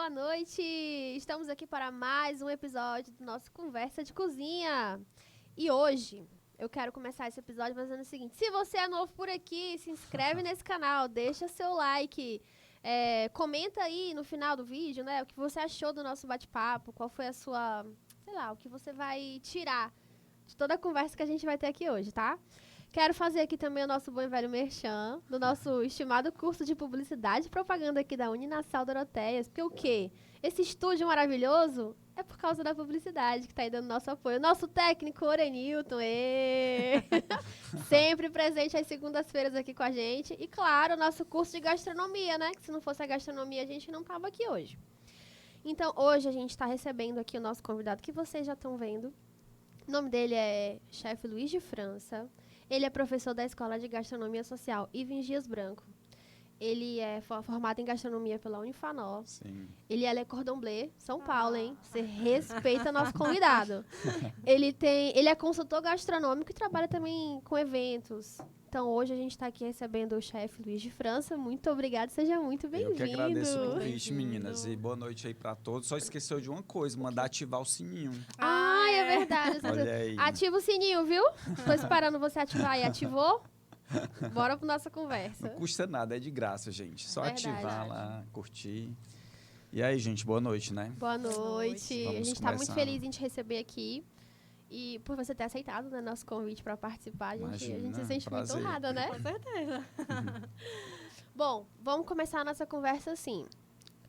boa noite! Estamos aqui para mais um episódio do nosso Conversa de Cozinha. E hoje eu quero começar esse episódio fazendo o seguinte: se você é novo por aqui, se inscreve nesse canal, deixa seu like, comenta aí no final do vídeo, né, o que você achou do nosso bate-papo, qual foi a sua, sei lá, o que você vai tirar de toda a conversa que a gente vai ter aqui hoje, tá? Quero fazer aqui também o nosso bom e velho merchan, do nosso estimado curso de publicidade e propaganda aqui da Uninasal Doroteias. Porque o quê? Esse estúdio maravilhoso é por causa da publicidade que está aí dando nosso apoio. Nosso técnico, Orenilton, sempre presente às segundas-feiras aqui com a gente. E, claro, o nosso curso de gastronomia, né? Que se não fosse a gastronomia, a gente não tava aqui hoje. Então, hoje a gente está recebendo aqui o nosso convidado, que vocês já estão vendo. O nome dele é chefe Luiz de França. Ele é professor da Escola de Gastronomia Social Ivens Dias Branco. Ele é formado em gastronomia pela Unifanó. Sim. Ele é Le Cordon Bleu, São Paulo, hein? Você respeita nosso convidado. Ele é consultor gastronômico e trabalha também com eventos. Então, hoje a gente está aqui recebendo o chefe Luiz de França. Muito obrigado, seja muito bem-vindo. Eu que agradeço o convite, meninas. E boa noite aí pra todos. Só esqueceu de uma coisa, mandar ativar o sininho. É verdade. Olha aí. Ativa o sininho, viu? Tô esperando você ativar aí. Ativou? Bora pra nossa conversa. Não custa nada, é de graça, gente. Só Verdade. ativar lá, curtir. E aí, gente, boa noite, né? Boa noite. Vamos A gente tá muito começar. feliz em te receber aqui. E por você ter aceitado, né, nosso convite para participar, a gente se sente prazer. muito honrada, né? Com certeza. Bom, vamos começar a nossa conversa assim.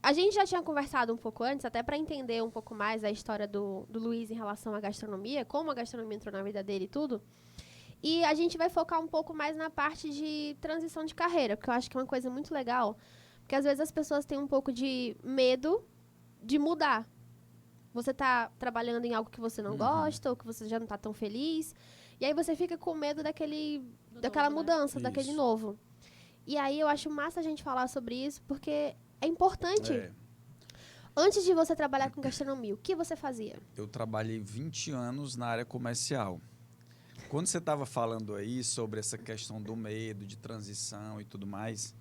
A gente já tinha conversado um pouco antes, até para entender um pouco mais a história do Luiz em relação à gastronomia, como a gastronomia entrou na vida dele e tudo. E a gente vai focar um pouco mais na parte de transição de carreira, porque eu acho que é uma coisa muito legal. Porque às vezes as pessoas têm um pouco de medo de mudar. Você está trabalhando em algo que você não gosta, ou que você já não está tão feliz. E aí você fica com medo daquela mudança, né? daquele Isso. novo. E aí eu acho massa a gente falar sobre isso, porque é importante. É, Antes de você trabalhar com gastronomia, o que você fazia? eu trabalhei 20 anos na área comercial. Quando você estava falando aí sobre essa questão do medo, de transição e tudo mais,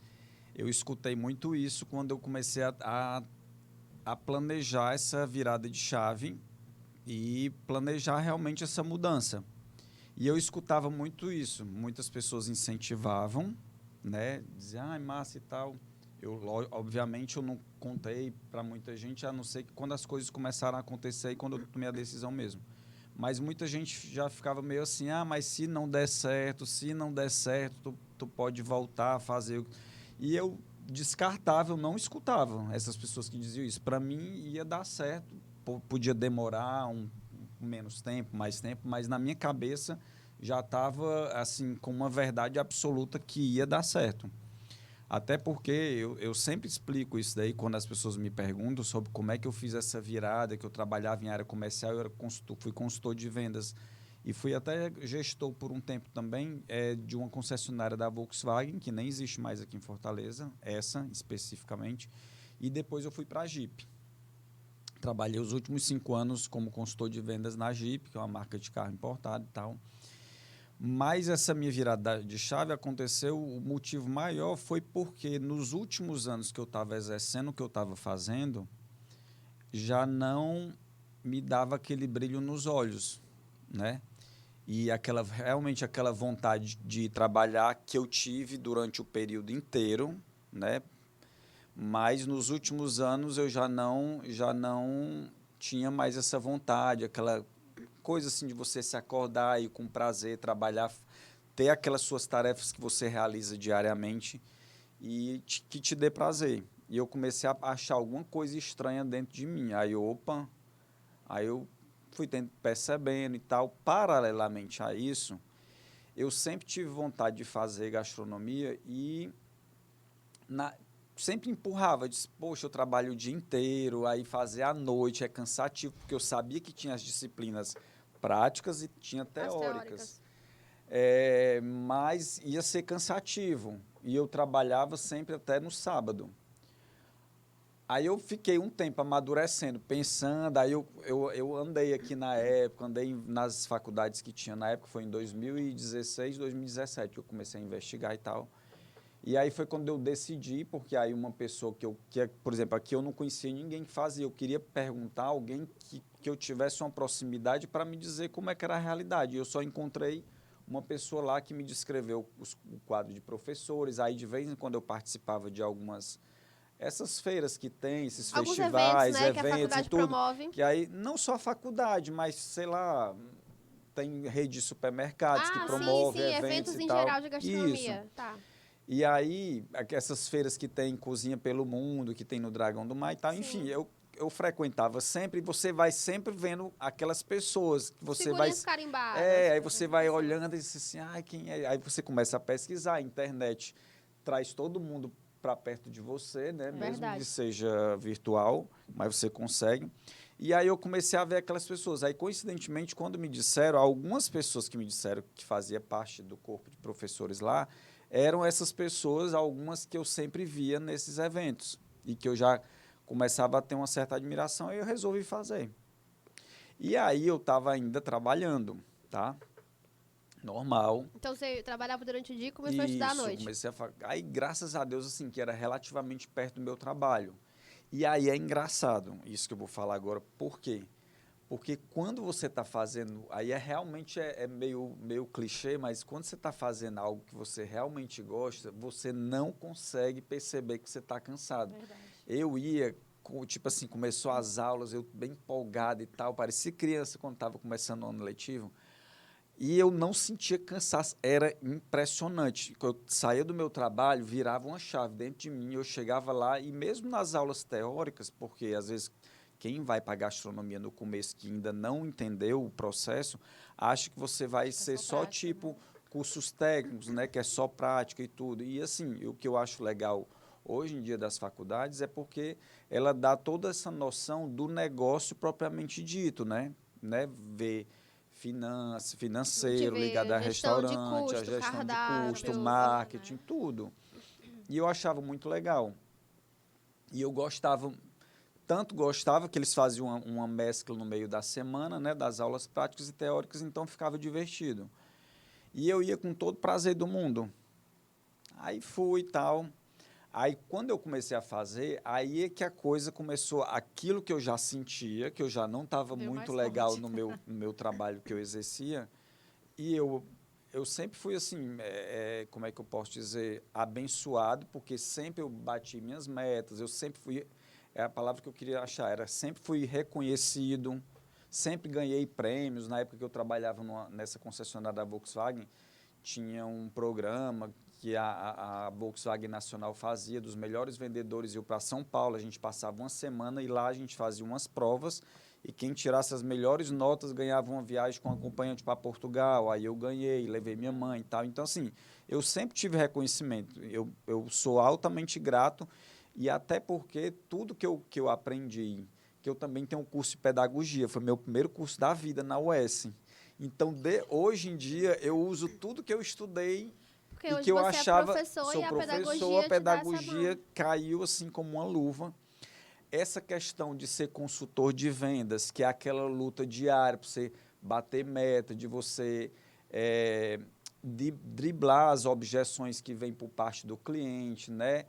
eu escutei muito isso quando eu comecei a planejar essa virada de chave e planejar realmente essa mudança. E eu escutava muito isso. Muitas pessoas incentivavam, né? Diziam, massa e tal. Obviamente, eu não contei para muita gente, a não ser que quando as coisas começaram a acontecer e quando eu tomei a decisão mesmo. Mas muita gente já ficava meio assim, mas se não der certo, tu pode voltar a fazer. E eu descartava, eu não escutava essas pessoas que diziam isso. Para mim, ia dar certo. Podia demorar menos tempo, mais tempo, mas na minha cabeça já estava assim, com uma verdade absoluta que ia dar certo. Até porque eu sempre explico isso daí quando as pessoas me perguntam sobre como é que eu fiz essa virada, que eu trabalhava em área comercial, eu fui consultor de vendas e fui até gestor por um tempo também de uma concessionária da Volkswagen, que nem existe mais aqui em Fortaleza, essa especificamente, e depois eu fui para a Jeep. Trabalhei os últimos 5 anos como consultor de vendas na Jeep, que é uma marca de carro importado e tal. Mas essa minha virada de chave aconteceu, o motivo maior foi porque nos últimos anos que eu estava exercendo o que eu estava fazendo, já não me dava aquele brilho nos olhos, né? E realmente aquela vontade de trabalhar que eu tive durante o período inteiro, né? Mas nos últimos anos eu já não tinha mais essa vontade, aquela coisa assim de você se acordar e com prazer trabalhar, ter aquelas suas tarefas que você realiza diariamente e que te dê prazer. E eu comecei a achar alguma coisa estranha dentro de mim. Aí eu fui percebendo e tal. Paralelamente a isso, eu sempre tive vontade de fazer gastronomia e sempre empurrava, disse, poxa, eu trabalho o dia inteiro, aí fazer à noite é cansativo, porque eu sabia que tinha as disciplinas práticas e tinha teóricas. Mas ia ser cansativo, e eu trabalhava sempre até no sábado. Aí eu fiquei um tempo amadurecendo, pensando, aí eu andei aqui na época, andei nas faculdades que tinha na época, foi em 2016, 2017 que eu comecei a investigar e tal. E aí foi quando eu decidi, porque aí uma pessoa por exemplo, aqui eu não conhecia ninguém que fazia, eu queria perguntar a alguém que eu tivesse uma proximidade para me dizer como é que era a realidade. Eu só encontrei uma pessoa lá que me descreveu o quadro de professores, aí de vez em quando eu participava de essas feiras que tem, esses Alguns eventos, festivais, né, que a eventos e faculdade tudo, promove. que aí não só a faculdade, mas, sei lá, tem rede de supermercados que Ah, sim, promove sim, eventos eventos e em tal. geral de Isso. gastronomia. Tá. E aí, essas feiras que tem Cozinha pelo Mundo, que tem no Dragão do Mar e tal, enfim, Sim. eu frequentava sempre e você vai sempre vendo aquelas pessoas que As você vai... figurinhas carimbadas. Aí você vai olhando e diz assim, ai, quem é? Aí você começa a pesquisar, a internet traz todo mundo para perto de você, né? Mesmo que Verdade. seja virtual, mas você consegue. E aí eu comecei a ver aquelas pessoas. Aí, coincidentemente, quando me disseram, algumas pessoas que me disseram que fazia parte do corpo de professores lá, eram essas pessoas, algumas que eu sempre via nesses eventos e que eu já começava a ter uma certa admiração, e eu resolvi fazer. E aí eu estava ainda trabalhando, tá? Normal. Então você trabalhava durante o dia e começou a estudar à Isso, noite. comecei a... Aí, graças a Deus, assim, que era relativamente perto do meu trabalho. E aí é engraçado isso que eu vou falar agora. Por quê? Porque quando você está fazendo, aí realmente meio clichê, mas quando você está fazendo algo que você realmente gosta, você não consegue perceber que você está cansado. Verdade. Eu ia, tipo assim, começou as aulas, eu bem empolgado e tal, parecia criança quando estava começando o ano letivo, e eu não sentia cansaço, era impressionante. Quando eu saía do meu trabalho, virava uma chave dentro de mim, eu chegava lá, e mesmo nas aulas teóricas, porque às vezes quem vai para a gastronomia no começo que ainda não entendeu o processo, acha que você vai ser só só prática, tipo né? cursos técnicos, né, que é só prática e tudo. E assim, o que eu acho legal hoje em dia das faculdades é porque ela dá toda essa noção do negócio propriamente dito, né, ver A gente financeiro ligado vê a gestão de restaurante, a custo, gestão de custo, cardápio. marketing, tudo. E eu achava muito legal. E eu gostava, tanto gostava que eles faziam uma mescla no meio da semana, né, das aulas práticas e teóricas, então ficava divertido. E eu ia com todo o prazer do mundo. Aí fui e tal. Aí, quando eu comecei a fazer, aí é que a coisa começou, aquilo que eu já sentia, que eu já não estava Veio muito mais legal forte. no meu trabalho que eu exercia, e eu sempre fui assim, como é que eu posso dizer, abençoado, porque sempre eu bati minhas metas, eu sempre fui, é a palavra que eu queria achar, era sempre fui reconhecido, sempre ganhei prêmios. Na época que eu trabalhava nessa concessionária da Volkswagen, tinha um programa que a Volkswagen Nacional fazia dos melhores vendedores, iam para São Paulo, a gente passava uma semana e lá a gente fazia umas provas, e quem tirasse as melhores notas ganhava uma viagem com acompanhante para Portugal. Aí eu ganhei, levei minha mãe e tal. Então, assim, eu sempre tive reconhecimento. Eu sou altamente grato, e até porque tudo que eu aprendi, que eu também tenho um curso de pedagogia, foi meu primeiro curso da vida na UES. Então, hoje em dia, eu uso tudo que eu estudei Porque e hoje que eu você é achava, professor sou e a professor, a pedagogia te dá essa pedagogia mão. caiu assim como uma luva. Essa questão de ser consultor de vendas, que é aquela luta diária para você bater meta, de você driblar as objeções que vêm por parte do cliente, né?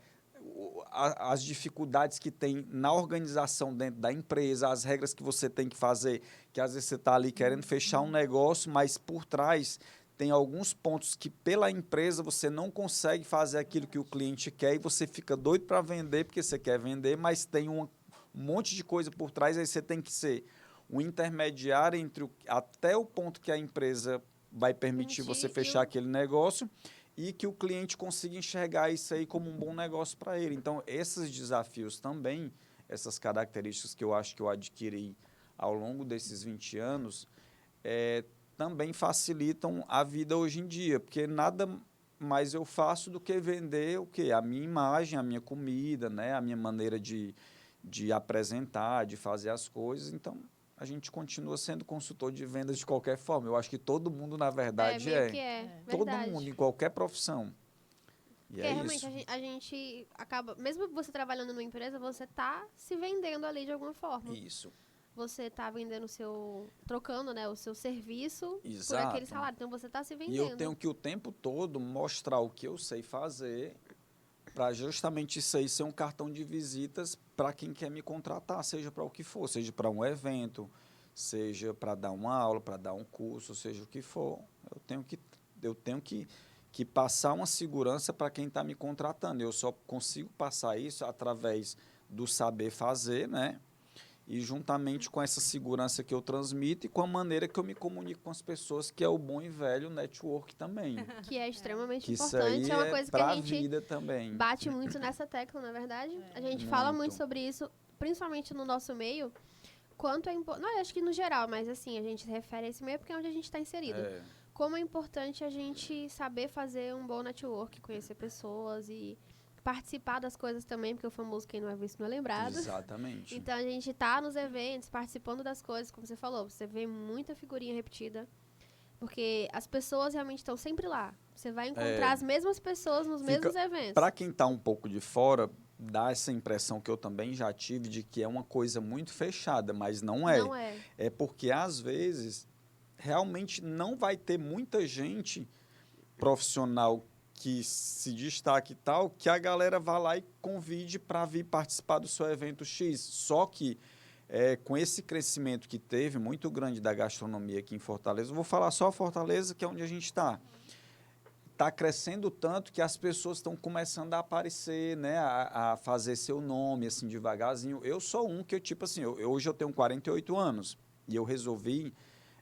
As dificuldades que tem na organização dentro da empresa, as regras que você tem que fazer, que às vezes você está ali querendo fechar um negócio, mas por trás tem alguns pontos que pela empresa você não consegue fazer aquilo que o cliente quer, e você fica doido para vender porque você quer vender, mas tem um monte de coisa por trás, aí você tem que ser um intermediário entre até o ponto que a empresa vai permitir você Permitir e fechar aquele negócio, e que o cliente consiga enxergar isso aí como um bom negócio para ele. Então, esses desafios também, essas características que eu acho que eu adquiri ao longo desses 20 anos, também facilitam a vida hoje em dia, porque nada mais eu faço do que vender o quê? A minha imagem, a minha comida, né? A minha maneira de apresentar, de fazer as coisas. Então, a gente continua sendo consultor de vendas de qualquer forma. Eu acho que todo mundo, na É, verdade, meio que é. todo mundo, Verdade. em qualquer profissão. E Porque é realmente isso. a gente acaba, mesmo você trabalhando numa empresa, você tá se vendendo ali de alguma forma. Isso. Você tá vendendo trocando, né, o seu serviço por aquele Exato. salário. Então você tá se E eu vendendo. tenho que o tempo todo mostrar o que eu sei fazer para justamente isso aí ser um cartão de visitas para quem quer me contratar, seja para o que for, seja para um evento, seja para dar uma aula, para dar um curso, seja o que for. Eu tenho que passar uma segurança para quem está me contratando. Eu só consigo passar isso através do saber fazer, né? E juntamente com essa segurança que eu transmito e com a maneira que eu me comunico com as pessoas, que é o bom e velho network também. Que é extremamente Que isso importante. aí É uma é coisa que para a a gente vida também. bate muito nessa tecla, na verdade. A gente fala muito sobre isso, principalmente no nosso meio. Quanto é importante. Não, eu acho que no geral, mas assim, a gente se refere a esse meio porque é onde a gente está inserido. Como é importante a gente saber fazer um bom network, conhecer pessoas e participar das coisas também, porque o famoso quem não é visto não é lembrado. Exatamente. Então a gente tá nos eventos, participando das coisas, como você falou, você vê muita figurinha repetida, porque as pessoas realmente estão sempre lá. Você vai encontrar as mesmas pessoas nos mesmos eventos. Para quem está um pouco de fora, dá essa impressão que eu também já tive de que é uma coisa muito fechada, mas não é. Não é. É porque, às vezes, realmente não vai ter muita gente profissional que se destaque e tal, que a galera vá lá e convide para vir participar do seu evento X. Só que, com esse crescimento que teve, muito grande da gastronomia aqui em Fortaleza, eu vou falar só Fortaleza, que é onde a gente está. Está crescendo tanto que as pessoas estão começando a aparecer, né, a fazer seu nome, assim, devagarzinho. Eu sou um que, tipo assim, hoje eu tenho 48 anos e eu resolvi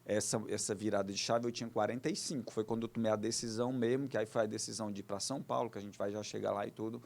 essa virada de chave, eu tinha 45. Foi quando eu tomei a decisão mesmo, que aí foi a decisão de ir para São Paulo, que a gente vai já chegar lá e tudo.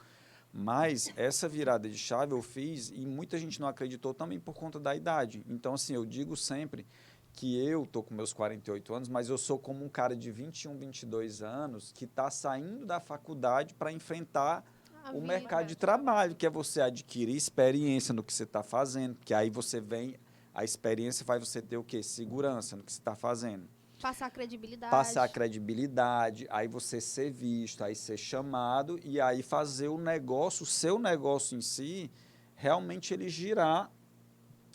Mas essa virada de chave eu fiz e muita gente não acreditou também por conta da idade. Então, assim, eu digo sempre que eu estou com meus 48 anos, mas eu sou como um cara de 21, 22 anos que está saindo da faculdade para enfrentar o mercado de trabalho, que é você adquirir experiência no que você está fazendo, que aí você vem, a experiência faz você ter o quê? Segurança no que você está fazendo. Passar credibilidade. Passar credibilidade, aí você ser visto, aí ser chamado e aí fazer o negócio, o seu negócio em si, realmente ele girar,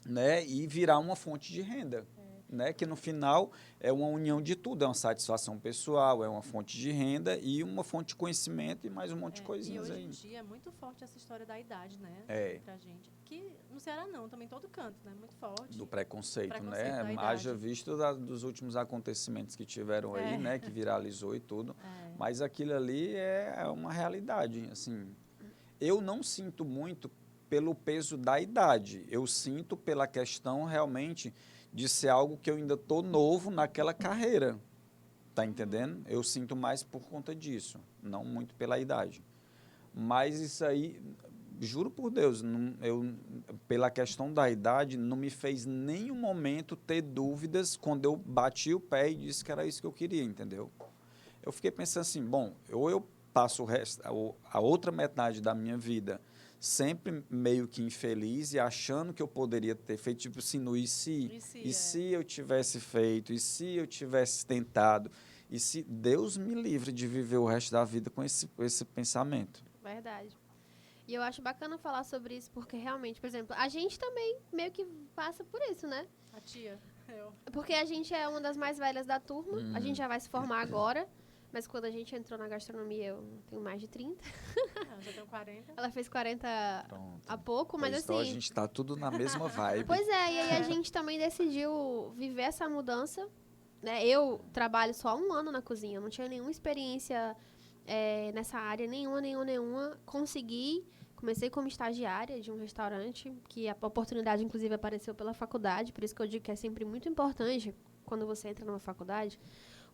né, e virar uma fonte de renda. Né, que no final é uma união de tudo, é uma satisfação pessoal, é uma fonte de renda e uma fonte de conhecimento e mais um monte de coisinhas aí. E hoje em dia é muito forte essa história da idade, né? Pra gente. Que no Ceará não, também todo canto, né? Muito forte. Do preconceito, né? Haja visto dos últimos acontecimentos que tiveram aí, né? Que viralizou e tudo. Mas aquilo ali é uma realidade, assim. Eu não sinto muito pelo peso da idade, eu sinto pela questão realmente de ser algo que eu ainda estou novo naquela carreira, tá entendendo? Eu sinto mais por conta disso, não muito pela idade. Mas isso aí, juro por Deus, pela questão da idade, não me fez nenhum momento ter dúvidas quando eu bati o pé e disse que era isso que eu queria, entendeu? Eu fiquei pensando assim, bom, ou eu passo a outra metade da minha vida sempre meio que infeliz e achando que eu poderia ter feito, tipo assim, no e se eu tivesse feito, e se eu tivesse tentado, e se Deus me livre de viver o resto da vida com esse pensamento. Verdade. E eu acho bacana falar sobre isso, porque realmente, por exemplo, a gente também meio que passa por isso, né? A tia, eu. Porque a gente é uma das mais velhas da turma, a gente já vai se formar agora. Mas quando a gente entrou na gastronomia, eu tenho mais de 30. Eu já tenho 40. Ela fez 40 há pouco, mas assim... Então a gente tá tudo na mesma vibe. Pois é, e aí a gente também decidiu viver essa mudança. Né? Eu trabalho só há 1 ano na cozinha, eu não tinha nenhuma experiência nessa área, nenhuma. Consegui, comecei como estagiária de um restaurante, que a oportunidade, inclusive, apareceu pela faculdade, por isso que eu digo que é sempre muito importante, quando você entra numa faculdade,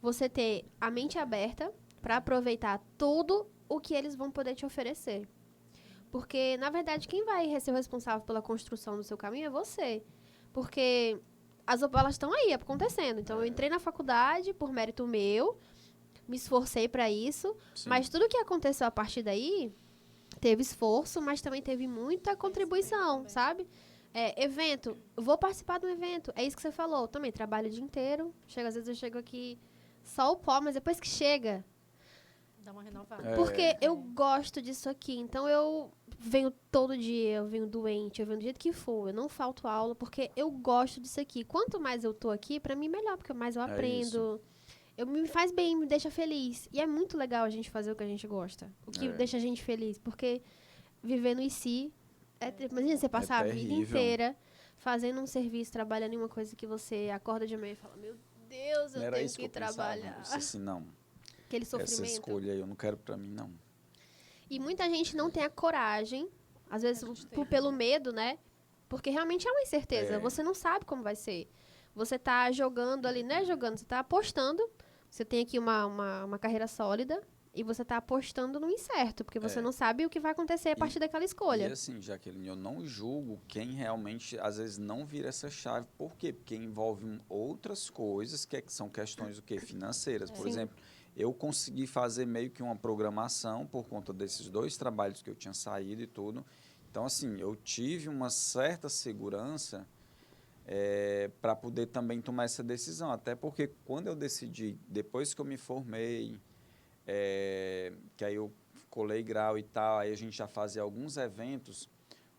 você ter a mente aberta para aproveitar tudo o que eles vão poder te oferecer. Porque, na verdade, quem vai ser o responsável pela construção do seu caminho é você. Porque elas estão aí acontecendo. Então, eu entrei na faculdade por mérito meu, me esforcei para isso, mas tudo que aconteceu a partir daí teve esforço, mas também teve muita contribuição, sabe? Evento, vou participar de um evento, é isso que você falou, também trabalho o dia inteiro, às vezes eu chego aqui só o pó, mas depois que chega... Dá uma renovada. Porque eu gosto disso aqui, então eu venho todo dia, eu venho doente, eu venho do jeito que for, eu não falto aula, porque eu gosto disso aqui. Quanto mais eu tô aqui, pra mim melhor, porque mais eu aprendo. me faz bem, me deixa feliz. E é muito legal a gente fazer o que a gente gosta. O que deixa a gente feliz. Porque vivendo em si, imagina você passar a vida inteira fazendo um serviço, trabalhando em uma coisa que você acorda de manhã e fala, meu Deus, eu tenho que trabalhar. Eu disse assim, não. Aquele sofrimento. Essa escolha aí eu não quero pra mim, não. E muita gente não tem a coragem, às vezes pelo medo, né? Porque realmente é uma incerteza. Você não sabe como vai ser. Você tá jogando ali, não é jogando, você tá apostando. Você tem aqui uma carreira sólida e você tá apostando no incerto, porque você não sabe o que vai acontecer a partir daquela escolha. E assim, Jaqueline, eu não julgo quem realmente, às vezes, não vira essa chave. Por quê? Porque envolve outras coisas que são questões financeiras. Por exemplo, eu consegui fazer meio que uma programação por conta desses 2 trabalhos que eu tinha saído e tudo. Então, assim, eu tive uma certa segurança para poder também tomar essa decisão. Até porque quando eu decidi, depois que eu me formei, que aí eu colei grau e tal, aí a gente já fazia alguns eventos,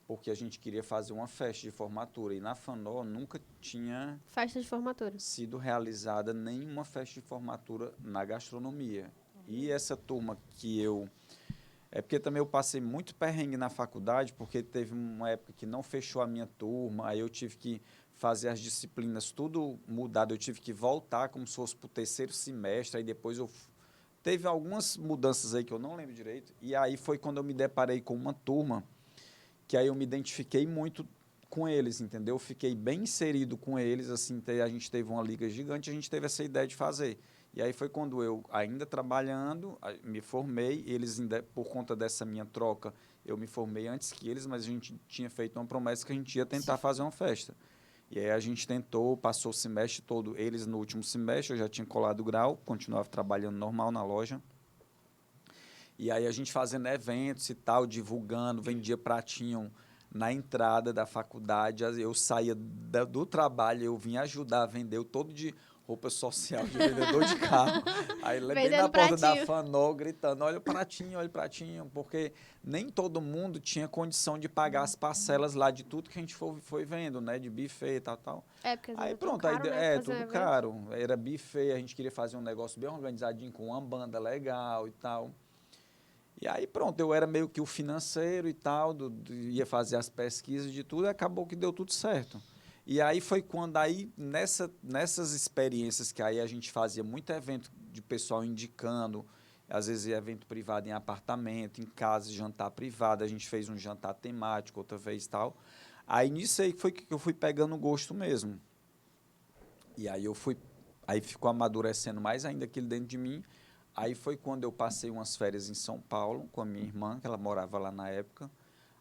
porque a gente queria fazer uma festa de formatura. E na FANO nunca tinha festa de formatura sido realizada nenhuma festa de formatura na gastronomia. E essa turma que eu... porque também eu passei muito perrengue na faculdade, porque teve uma época que não fechou a minha turma, aí eu tive que fazer as disciplinas tudo mudado, eu tive que voltar como se fosse para o 3º semestre, aí depois teve algumas mudanças aí que eu não lembro direito, e aí foi quando eu me deparei com uma turma, que aí eu me identifiquei muito com eles, entendeu? Fiquei bem inserido com eles, assim, a gente teve uma liga gigante, a gente teve essa ideia de fazer. E aí foi quando eu, ainda trabalhando, me formei, eles, por conta dessa minha troca, eu me formei antes que eles, mas a gente tinha feito uma promessa que a gente ia tentar fazer uma festa. E aí a gente tentou, passou o semestre todo, eles no último semestre, eu já tinha colado o grau, continuava trabalhando normal na loja. E aí a gente fazendo eventos e tal, divulgando, vendia pratinho na entrada da faculdade. Eu saía do trabalho, eu vinha ajudar a vender, todo de roupa social de vendedor de carro. Aí bem na porta da FANO, gritando, olha o pratinho, porque nem todo mundo tinha condição de pagar as parcelas lá de tudo que a gente foi vendo, né? De buffet e tal. Porque aí pronto, caro, né, tudo caro. Era buffet, a gente queria fazer um negócio bem organizadinho, com uma banda legal e tal. E aí, pronto, eu era meio que o financeiro e tal, ia fazer as pesquisas de tudo, e acabou que deu tudo certo. E aí foi quando, aí, nessas experiências que aí a gente fazia muito evento de pessoal indicando, às vezes evento privado em apartamento, em casa, jantar privado, a gente fez um jantar temático outra vez e tal. Aí, nisso aí foi que eu fui pegando gosto mesmo. E aí aí ficou amadurecendo mais ainda aquilo dentro de mim. Aí foi quando eu passei umas férias em São Paulo com a minha irmã, que ela morava lá na época.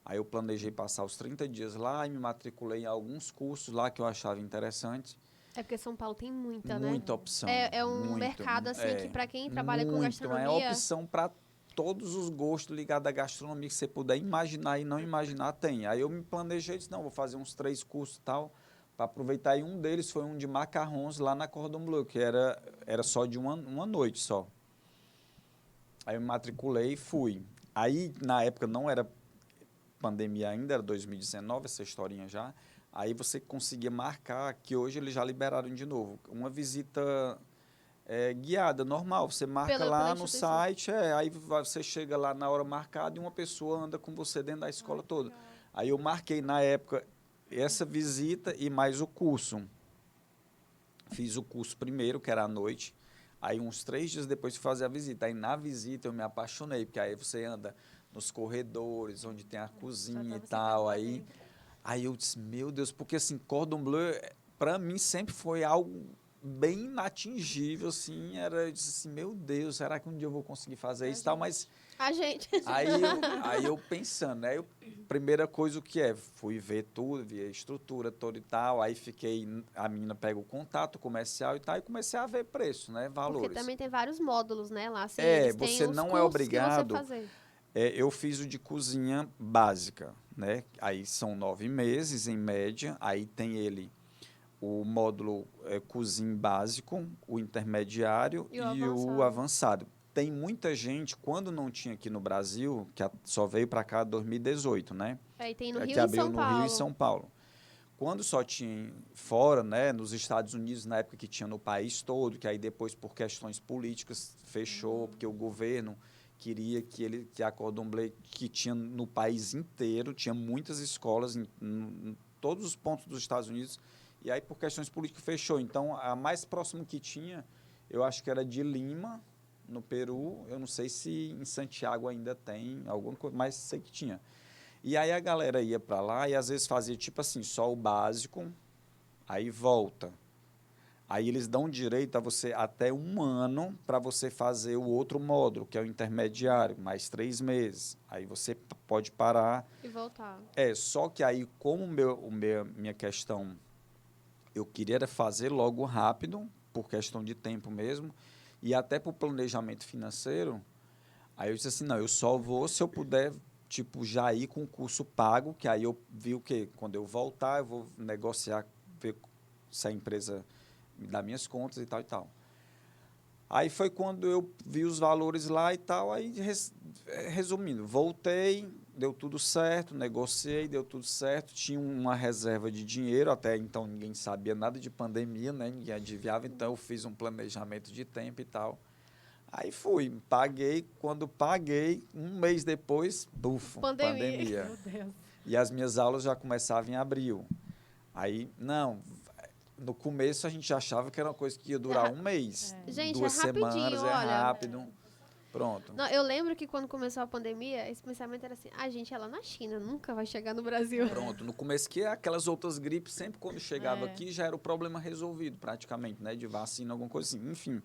Aí eu planejei passar os 30 dias lá e me matriculei em alguns cursos lá que eu achava interessante. Porque São Paulo tem muita, né? Muita opção. É um mercado, assim, que para quem trabalha com gastronomia... É opção para todos os gostos ligados à gastronomia que você puder imaginar e não imaginar, tem. Aí eu me planejei e disse, não, vou fazer uns 3 cursos e tal, para aproveitar. E um deles foi um de macarrons lá na Cordon Bleu, que era só de uma noite só. Aí eu me matriculei e fui. Aí, na época, não era pandemia ainda, era 2019, essa historinha já. Aí você conseguia marcar, que hoje eles já liberaram de novo, uma visita guiada, normal. Você marca lá no site, aí você chega lá na hora marcada e uma pessoa anda com você dentro da escola toda. Aí eu marquei, na época, essa visita e mais o curso. Fiz o curso primeiro, que era à noite. Aí, uns 3 dias depois de fazer a visita. Aí, na visita, eu me apaixonei, porque aí você anda nos corredores, onde tem a cozinha e tal. Aí eu disse, meu Deus, porque, assim, Cordon Bleu, para mim, sempre foi algo bem inatingível, assim. Eu disse assim, meu Deus, será que um dia eu vou conseguir fazer isso e tal? Mas... A gente. Aí eu pensando, né? Primeira coisa, o que é? Fui ver tudo, vi a estrutura toda e tal. Aí a menina pega o contato comercial e tal, e comecei a ver preço, né? Valores. Porque também tem vários módulos, né? Lá, assim, você não é obrigado. Eu fiz o de cozinha básica, né? Aí são 9 meses, em média. Aí tem o módulo cozinha básico, o intermediário e o avançado. Tem muita gente, quando não tinha aqui no Brasil, que só veio para cá em 2018, né? Aí tem no Rio que abriu no Rio e São Paulo. quando só tinha fora, né, nos Estados Unidos, na época que tinha no país todo, que aí depois, por questões políticas, fechou, porque o governo queria que a Cordon Bleu, que tinha no país inteiro, tinha muitas escolas em todos os pontos dos Estados Unidos, e aí, por questões políticas, fechou. Então, a mais próxima que tinha, eu acho que era de Lima, no Peru. Eu não sei se em Santiago ainda tem alguma coisa, mas sei que tinha. E aí a galera ia para lá e às vezes fazia tipo assim, só o básico, aí volta. Aí eles dão direito a você até 1 ano para você fazer o outro módulo, que é o intermediário, mais 3 meses. Aí você pode parar. E voltar. Só que aí, como minha questão, eu queria era fazer logo rápido, por questão de tempo mesmo, e até por planejamento financeiro, aí eu disse assim, não, eu só vou se eu puder, tipo, já ir com o curso pago, que aí eu vi o quê? Quando eu voltar, eu vou negociar, ver se a empresa me dá minhas contas e tal e tal. Aí foi quando eu vi os valores lá e tal, aí, resumindo, voltei, deu tudo certo, negociei, deu tudo certo, tinha uma reserva de dinheiro, até então ninguém sabia nada de pandemia, né? Ninguém adivinhava, então eu fiz um planejamento de tempo e tal. Aí fui, paguei, quando paguei, 1 mês depois, bufo, pandemia. Meu Deus. E as minhas aulas já começavam em abril. Aí, não, no começo a gente achava que era uma coisa que ia durar 1 mês. Gente, 2 semanas, olha. rápido. Pronto. Não, eu lembro que quando começou a pandemia, esse pensamento era assim, gente, ela na China, nunca vai chegar no Brasil. Pronto, no começo que aquelas outras gripes, sempre quando chegava aqui, já era o problema resolvido praticamente, né? De vacina, alguma coisa assim, enfim.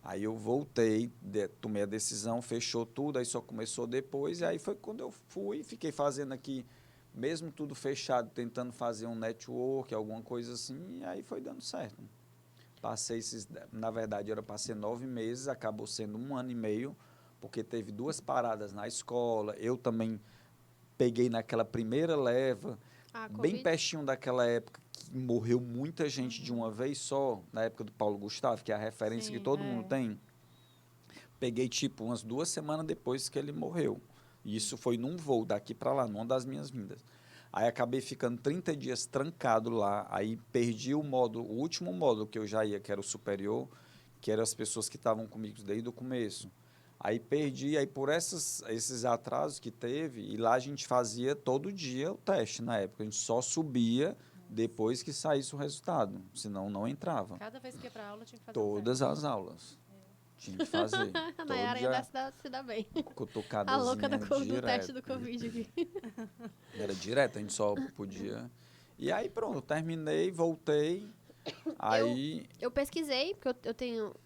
Aí eu voltei, tomei a decisão, fechou tudo, aí só começou depois, e aí foi quando eu fui, fiquei fazendo aqui, mesmo tudo fechado, tentando fazer um network, alguma coisa assim, e aí foi dando certo. Passei na verdade, era para ser 9 meses, acabou sendo 1 ano e meio, porque teve 2 paradas na escola, eu também peguei naquela primeira leva, bem pertinho daquela época, que morreu muita gente de uma vez só, na época do Paulo Gustavo, que é a referência que todo mundo tem. Peguei, tipo, umas 2 semanas depois que ele morreu. E isso foi num voo daqui para lá, numa das minhas vindas. Aí acabei ficando 30 dias trancado lá, aí perdi o último módulo que eu já ia, que era o superior, que eram as pessoas que estavam comigo desde o começo. Aí perdi, aí por esses atrasos que teve, e lá a gente fazia todo dia o teste na época, a gente só subia depois que saísse o resultado, senão não entrava. Cada vez que ia para aula tinha que fazer todas as aulas. Tinha que fazer. A Nayara ainda se dá bem. Cutucadazinha a louca do teste do Covid aqui. Era direto, a gente só podia... E aí pronto, terminei, voltei. Aí... Eu pesquisei, porque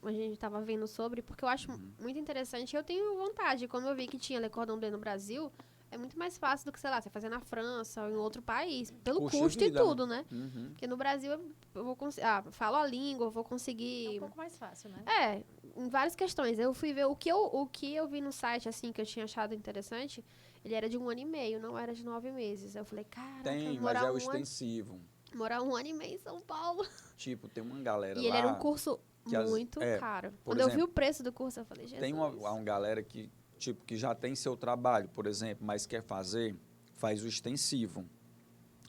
a gente estava vendo sobre, porque eu acho muito interessante. Eu tenho vontade. Como eu vi que tinha Le Cordon Bleu no Brasil, é muito mais fácil do que, sei lá, você fazer na França ou em outro país. Pelo custo e tudo, né? Porque no Brasil eu vou conseguir... falo a língua, eu vou conseguir... É um pouco mais fácil, né? Em várias questões. Eu fui ver o que eu vi no site, assim, que eu tinha achado interessante, ele era de 1 ano e meio, não era de 9 meses. Eu falei, caraca, mas é o extensivo. Morar 1 ano e meio em São Paulo. Tipo, tem uma galera lá... E ele era um curso muito caro. Quando eu vi o preço do curso, eu falei, Jesus. Tem uma galera que, tipo, que já tem seu trabalho, por exemplo, mas quer faz o extensivo.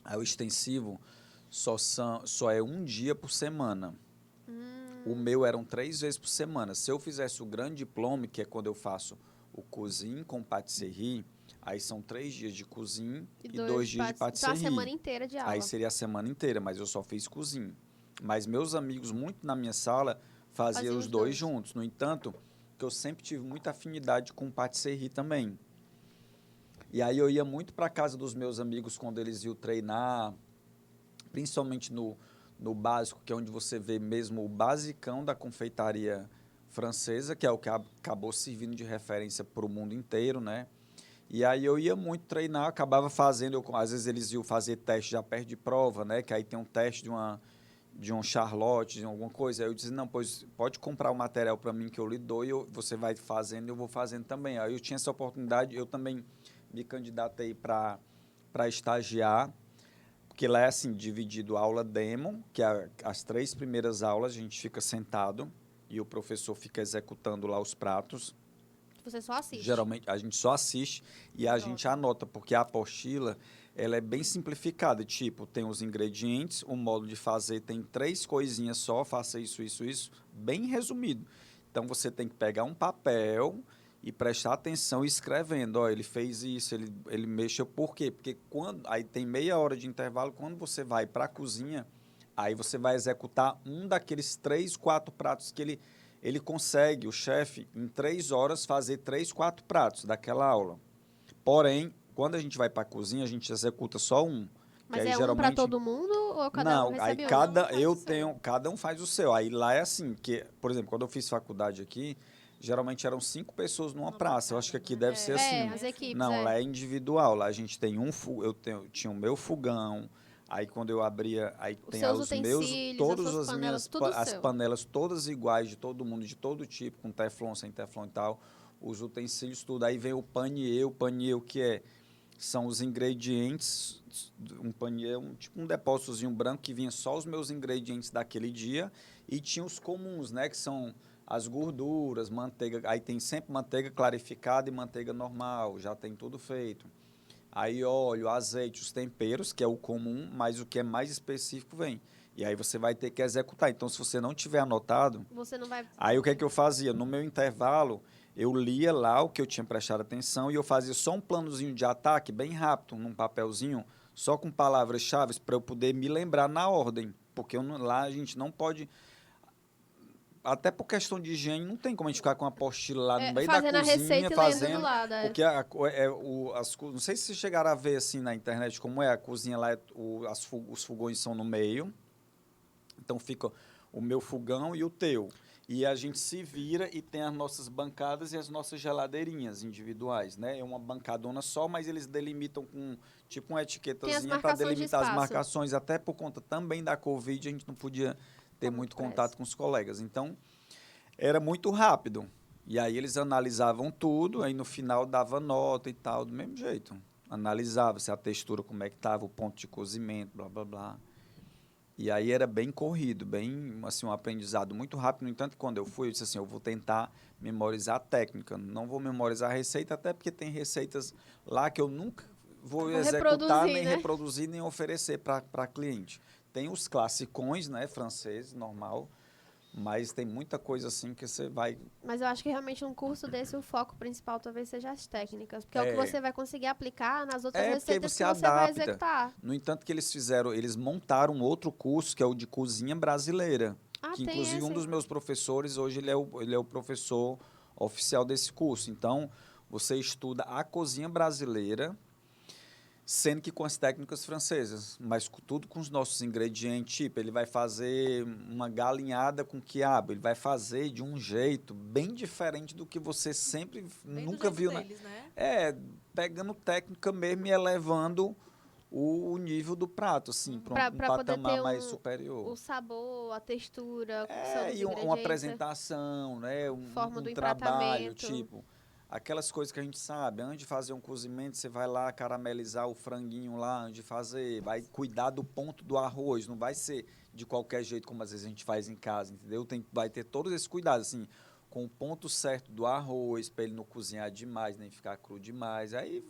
Aí o extensivo só é 1 dia por semana. O meu eram 3 vezes por semana. Se eu fizesse o grande diploma, que é quando eu faço o cozinha com patisserie, aí são 3 dias de cozinha e 2 dias de patisserie. Então, a semana inteira de aula. Aí seria a semana inteira, mas eu só fiz cozinha. Mas meus amigos, muito na minha sala, faziam os dois juntos. No entanto, que eu sempre tive muita afinidade com patisserie também. E aí eu ia muito para a casa dos meus amigos quando eles iam treinar, principalmente no básico, que é onde você vê mesmo o basicão da confeitaria francesa, que é o que acabou servindo de referência para o mundo inteiro, né? E aí eu ia muito treinar, acabava fazendo, às vezes eles iam fazer teste já perto de prova, né? Que aí tem um teste de um Charlotte, de alguma coisa. Aí eu dizia, não, pois pode comprar o material para mim que eu lhe dou e você vai fazendo e eu vou fazendo também. Aí eu tinha essa oportunidade, eu também me candidatei para estagiar, porque lá é assim, dividido aula demo, que as 3 primeiras aulas a gente fica sentado e o professor fica executando lá os pratos. Você só assiste? Geralmente, a gente só assiste e a gente anota, porque a apostila, ela é bem simplificada. Tipo, tem os ingredientes, o modo de fazer tem 3 coisinhas só, faça isso, isso, isso, bem resumido. Então, você tem que pegar um papel e prestar atenção escrevendo. Ó, ele fez isso, ele mexeu. Por quê? Porque aí tem meia hora de intervalo, quando você vai para a cozinha, aí você vai executar um daqueles 3, 4 pratos que ele consegue, o chefe, em 3 horas, fazer 3, 4 pratos daquela aula. Porém, quando a gente vai para a cozinha, a gente executa só um. Mas aí, é um para todo mundo ou cada um recebe aí um? cada um faz o seu. Aí lá é assim, que, por exemplo, quando eu fiz faculdade aqui, geralmente eram 5 pessoas numa praça. Eu acho que aqui deve ser assim. As equipes, não, lá é individual. Lá a gente tem tinha o meu fogão. Aí quando eu abria, aí tem os meus, todas as minhas as panelas todas iguais de todo mundo, de todo tipo, com teflon, sem teflon e tal, os utensílios tudo. Aí vem o panier que são os ingredientes, um panier, tipo um depósitozinho branco que vinha só os meus ingredientes daquele dia, e tinha os comuns, né, que são as gorduras, manteiga, aí tem sempre manteiga clarificada e manteiga normal, já tem tudo feito. Aí óleo, azeite, os temperos, que é o comum, mas o que é mais específico vem. E aí você vai ter que executar. Então, se você não tiver anotado, você não vai... Aí o que é que eu fazia? No meu intervalo, eu lia lá o que eu tinha prestado atenção e eu fazia só um planozinho de ataque bem rápido, num papelzinho, só com palavras-chave para eu poder me lembrar na ordem. Porque lá a gente não pode... Até por questão de higiene, não tem como a gente ficar com a apostila lá no meio da cozinha, a receita fazendo. E lendo do lado, porque não sei se vocês chegaram a ver assim na internet como é a cozinha lá, os fogões são no meio. Então fica o meu fogão e o teu. E a gente se vira e tem as nossas bancadas e as nossas geladeirinhas individuais, né? É uma bancadona só, mas eles delimitam com tipo uma etiquetazinha para delimitar as marcações, até por conta também da Covid, a gente não podia ter muito contato com os colegas. Então, era muito rápido. E aí eles analisavam tudo, aí no final dava nota e tal, do mesmo jeito. Analisava se a textura, como é que estava, o ponto de cozimento, blá, blá, blá. E aí era bem corrido, bem, assim, um aprendizado muito rápido. No entanto, quando eu fui, eu disse assim, eu vou tentar memorizar a técnica, não vou memorizar a receita, até porque tem receitas lá que eu nunca vou executar, nem reproduzir, nem oferecer para cliente. Tem os classicões, né, francês, normal, mas tem muita coisa assim que você vai... Mas eu acho que realmente um curso desse, o foco principal talvez seja as técnicas, porque é o que você vai conseguir aplicar nas outras receitas que você vai executar. No entanto, que eles montaram outro curso, que é o de cozinha brasileira, que inclusive um dos meus professores, hoje ele é o professor oficial desse curso. Então, você estuda a cozinha brasileira, sendo que com as técnicas francesas, mas tudo com os nossos ingredientes. Tipo, ele vai fazer uma galinhada com quiabo, ele vai fazer de um jeito bem diferente do que você sempre nunca viu, deles, né? Pegando técnica mesmo e elevando o nível do prato, assim, para um patamar mais superior. O sabor, a textura, e uma apresentação, né? Forma do trabalho, tipo... Aquelas coisas que a gente sabe, antes de fazer um cozimento, você vai lá caramelizar o franguinho lá, antes de fazer, vai cuidar do ponto do arroz, não vai ser de qualquer jeito como às vezes a gente faz em casa, entendeu? Vai ter todos esses cuidados, assim, com o ponto certo do arroz, para ele não cozinhar demais, nem ficar cru demais. Aí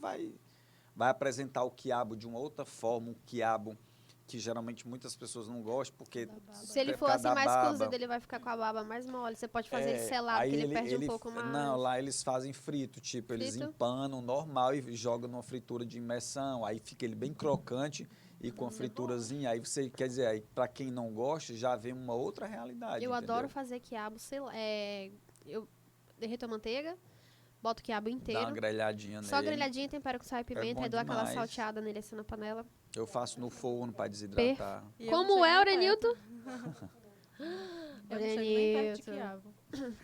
vai apresentar o quiabo de uma outra forma, um quiabo que geralmente muitas pessoas não gostam, porque... Se ele for assim mais cozido, ele vai ficar com a baba mais mole. Você pode fazer ele selado, que ele perde um pouco mais. Não, lá eles fazem frito, tipo, eles empanam normal e jogam numa fritura de imersão, aí fica ele bem crocante e com a friturazinha, aí você, quer dizer, aí para quem não gosta, já vem uma outra realidade, Eu adoro fazer quiabo, eu derreto a manteiga, boto o quiabo inteiro. Dá uma grelhadinha nele. Só grelhadinha, tempero com sal e pimenta, aí dou aquela salteada nele assim na panela. Eu faço no forno para desidratar. Como é, Aurenilton?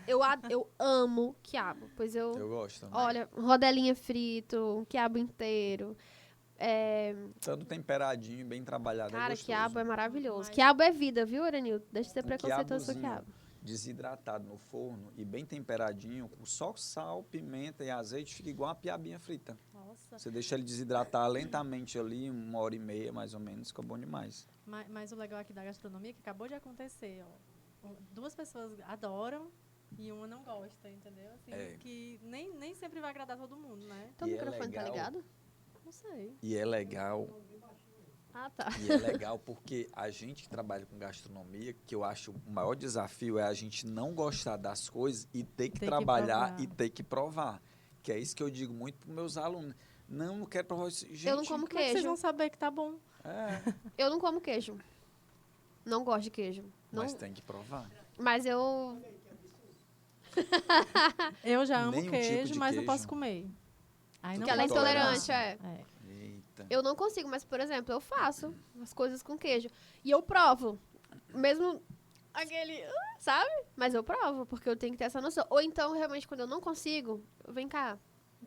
Eu amo quiabo, pois eu gosto também. Olha, rodelinha frito, um quiabo inteiro. Todo temperadinho, bem trabalhado. Cara, quiabo é maravilhoso. Quiabo é vida, viu, Aurenilton? Deixa de ser preconceituoso com o quiabo. Desidratado no forno e bem temperadinho, com só sal, pimenta e azeite, fica igual uma piabinha frita. Nossa. Você deixa ele desidratar lentamente ali, 1h30 mais ou menos, fica bom demais. Mas o legal aqui da gastronomia é que acabou de acontecer, ó. 2 pessoas adoram e uma não gosta, entendeu? Assim, que nem sempre vai agradar todo mundo, né? Então o microfone tá ligado? Não sei. E é legal. Ah, tá. E é legal porque a gente que trabalha com gastronomia, que eu acho o maior desafio é a gente não gostar das coisas e ter que Ter que trabalhar provar. e ter que provar. Que é isso que eu digo muito para meus alunos. Não quero provar isso. Gente, Eu não como Como é que vocês queijo. vão saber que tá bom? é, Eu não como queijo. Não gosto de queijo. Não, mas tem que provar. mas eu... Eu já amo Nenhum tipo queijo, de mas não queijo. posso comer. Aí Tu não Que ela é tem posso intolerante, provar. é. Eita. Eu não consigo, mas, por exemplo, eu faço as coisas com queijo. E eu provo. Mesmo aquele... Sabe? Mas eu provo, porque eu tenho que ter essa noção. Ou então, realmente, quando eu não consigo, vem cá.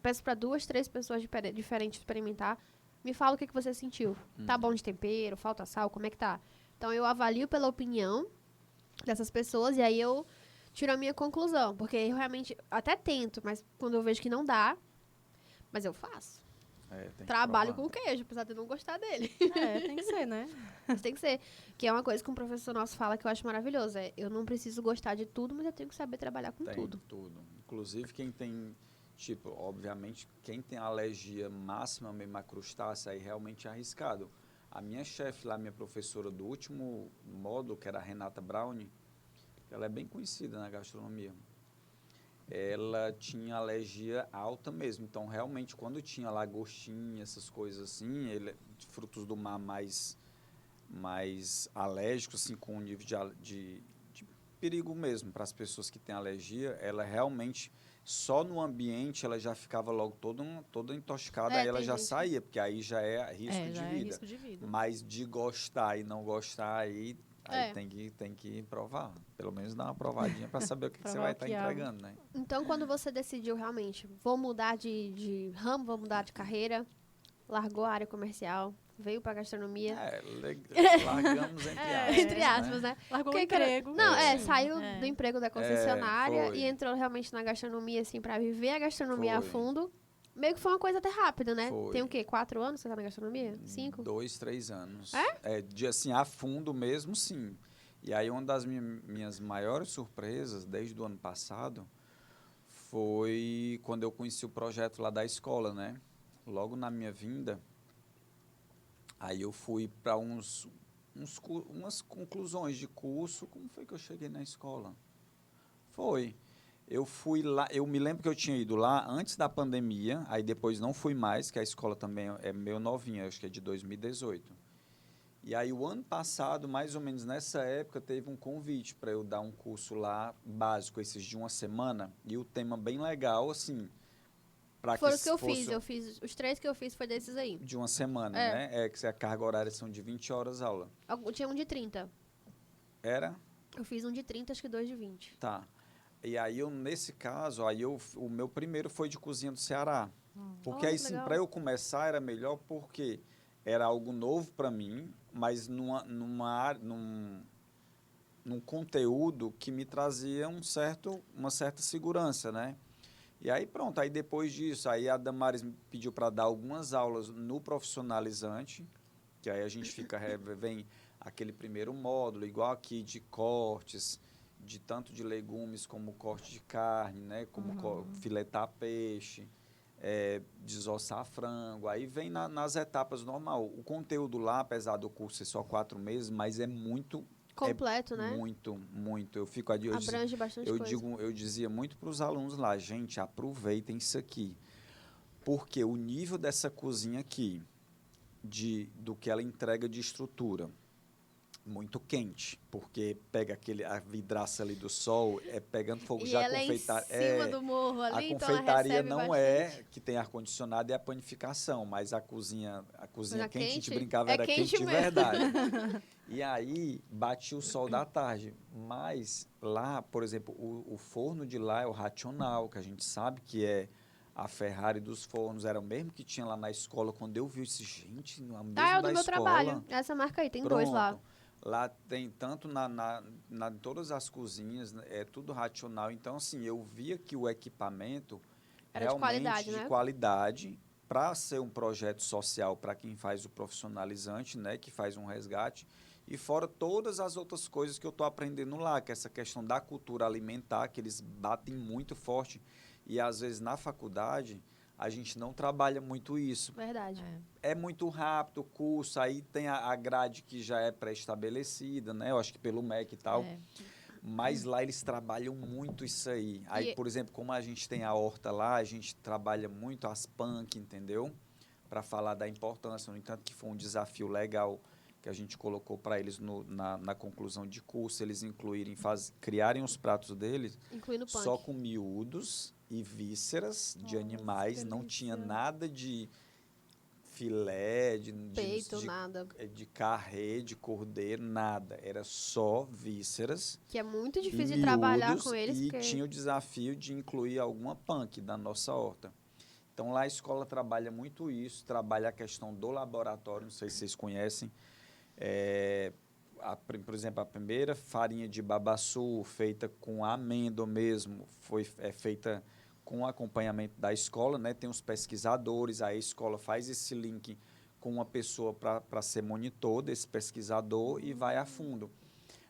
Peço pra 2, 3 pessoas diferentes experimentar. Me fala o que você sentiu. Tá bom de tempero? Falta sal? Como é que tá? Então, eu avalio pela opinião dessas pessoas e aí eu tiro a minha conclusão. Porque eu realmente até tento, mas quando eu vejo que não dá, mas eu faço. Tem que Trabalho provar. com queijo, apesar de eu não gostar dele. É, tem que ser, né? Mas tem que ser. Que é uma coisa que um professor nosso fala que eu acho maravilhoso. É, eu não preciso gostar de tudo, mas eu tenho que saber trabalhar com Tem tudo. tudo. Inclusive, quem tem, tipo, obviamente, quem tem alergia máxima mesmo a crustáceo, aí realmente é arriscado. A minha chefe lá, minha professora do último módulo, que era a Renata Browne, ela é bem conhecida na gastronomia. Ela tinha alergia alta mesmo. Então, realmente, quando tinha lagostinha, essas coisas assim, frutos do mar mais alérgicos, assim, com um nível de perigo mesmo para as pessoas que têm alergia, ela realmente, só no ambiente, ela já ficava logo toda intoxicada, aí ela tem já gente. saía, porque aí já é risco de Já é vida. risco de vida. Mas de gostar e não gostar, aí É. tem que provar. Pelo menos dar uma provadinha para saber o que você Provar vai o estar que é. entregando, né? Então, quando você decidiu realmente, vou mudar de ramo, vou mudar de carreira, largou a área comercial, veio pra gastronomia. Largamos entre aspas. Entre aspas, né? Largou o Porque, cara, emprego. não, É. saiu É. do emprego da concessionária foi. e entrou realmente na gastronomia, assim, pra viver a gastronomia a Foi. fundo. Meio que foi uma coisa até rápida, né? Foi. Tem o quê? 4 anos que você tá na gastronomia? 5? 2, 3 anos. É? De assim, a fundo mesmo, sim. E aí, uma das minhas maiores surpresas, desde o ano passado, foi quando eu conheci o projeto lá da escola, né? Logo na minha vinda, aí eu fui para umas conclusões de curso. Como foi que eu cheguei na escola? Foi. Eu fui lá, eu me lembro que eu tinha ido lá antes da pandemia, aí depois não fui mais, que a escola também é meio novinha, acho que é de 2018. E aí, o ano passado, mais ou menos nessa época, teve um convite para eu dar um curso lá, básico, esses de uma semana, e o tema bem legal, assim, para que Foram os que fosse eu fiz. Os 3 que eu fiz foi desses aí. de uma semana, É. né? Que a carga horária são de 20 horas aula. Tinha um de 30. Era? Eu fiz um de 30, acho que 2 de 20. Tá. E aí, nesse caso, o meu primeiro foi de cozinha do Ceará. Porque Olha, aí, que sim, legal. para eu começar era melhor porque era algo novo para mim, mas num conteúdo que me trazia uma certa segurança, né? E aí pronto, aí depois disso, aí a Damares me pediu para dar algumas aulas no profissionalizante, que aí a gente vem aquele primeiro módulo, igual aqui, de cortes, de tanto de legumes como corte de carne, né? Como filetar peixe, desossar frango, aí vem nas etapas normal. O conteúdo lá, apesar do curso ser só 4 meses, mas é muito... Completo, né? Muito, muito. Eu fico Abrange bastante coisa. eu dizia muito para os alunos lá, gente, aproveitem isso aqui. Porque o nível dessa cozinha aqui, do que ela entrega de estrutura, muito quente, porque pega a vidraça ali do sol, pegando fogo. E já ela é em cima do morro ali, a então ela confeitaria recebe não bastante. é que tem ar-condicionado, é a panificação, mas a cozinha quente, a gente brincava, é era quente de mesmo. verdade. E aí, batia o sol da tarde. Mas lá, por exemplo, o forno de lá é o racional, que a gente sabe que é a Ferrari dos fornos. Era o mesmo que tinha lá na escola. Quando eu vi esse, gente, no mesmo É o da do meu escola. trabalho. Essa marca aí, tem 2 lá. Lá tem tanto em todas as cozinhas, né, é tudo racional. Então, assim, eu via que o equipamento Era de qualidade, de né? qualidade, para ser um projeto social para quem faz o profissionalizante, né, que faz um resgate, e fora todas as outras coisas que eu estou aprendendo lá, que é essa questão da cultura alimentar, que eles batem muito forte, e às vezes na faculdade a gente não trabalha muito isso. Verdade. É muito rápido o curso, aí tem a grade que já é pré-estabelecida, né? Eu acho que pelo MEC e tal. Mas lá eles trabalham muito isso aí. Aí, por exemplo, como a gente tem a horta lá, a gente trabalha muito as punk, entendeu? Para falar da importância. No entanto, que foi um desafio legal que a gente colocou para eles na conclusão de curso, eles incluírem, criarem os pratos deles Incluindo punk. só com miúdos e vísceras de animais, não tinha nada de filé, Peito, nada. de carré, de cordeiro, nada. Era só vísceras. Que é muito e difícil de trabalhar miúdos, com eles. E porque... tinha o desafio de incluir alguma punk da nossa horta. Então, lá a escola trabalha muito isso, trabalha a questão do laboratório, não sei se vocês conhecem. Por exemplo, a primeira farinha de babaçu, feita com amêndoa mesmo, é feita com acompanhamento da escola, né? Tem os pesquisadores, aí a escola faz esse link com uma pessoa para ser monitor desse pesquisador e vai a fundo.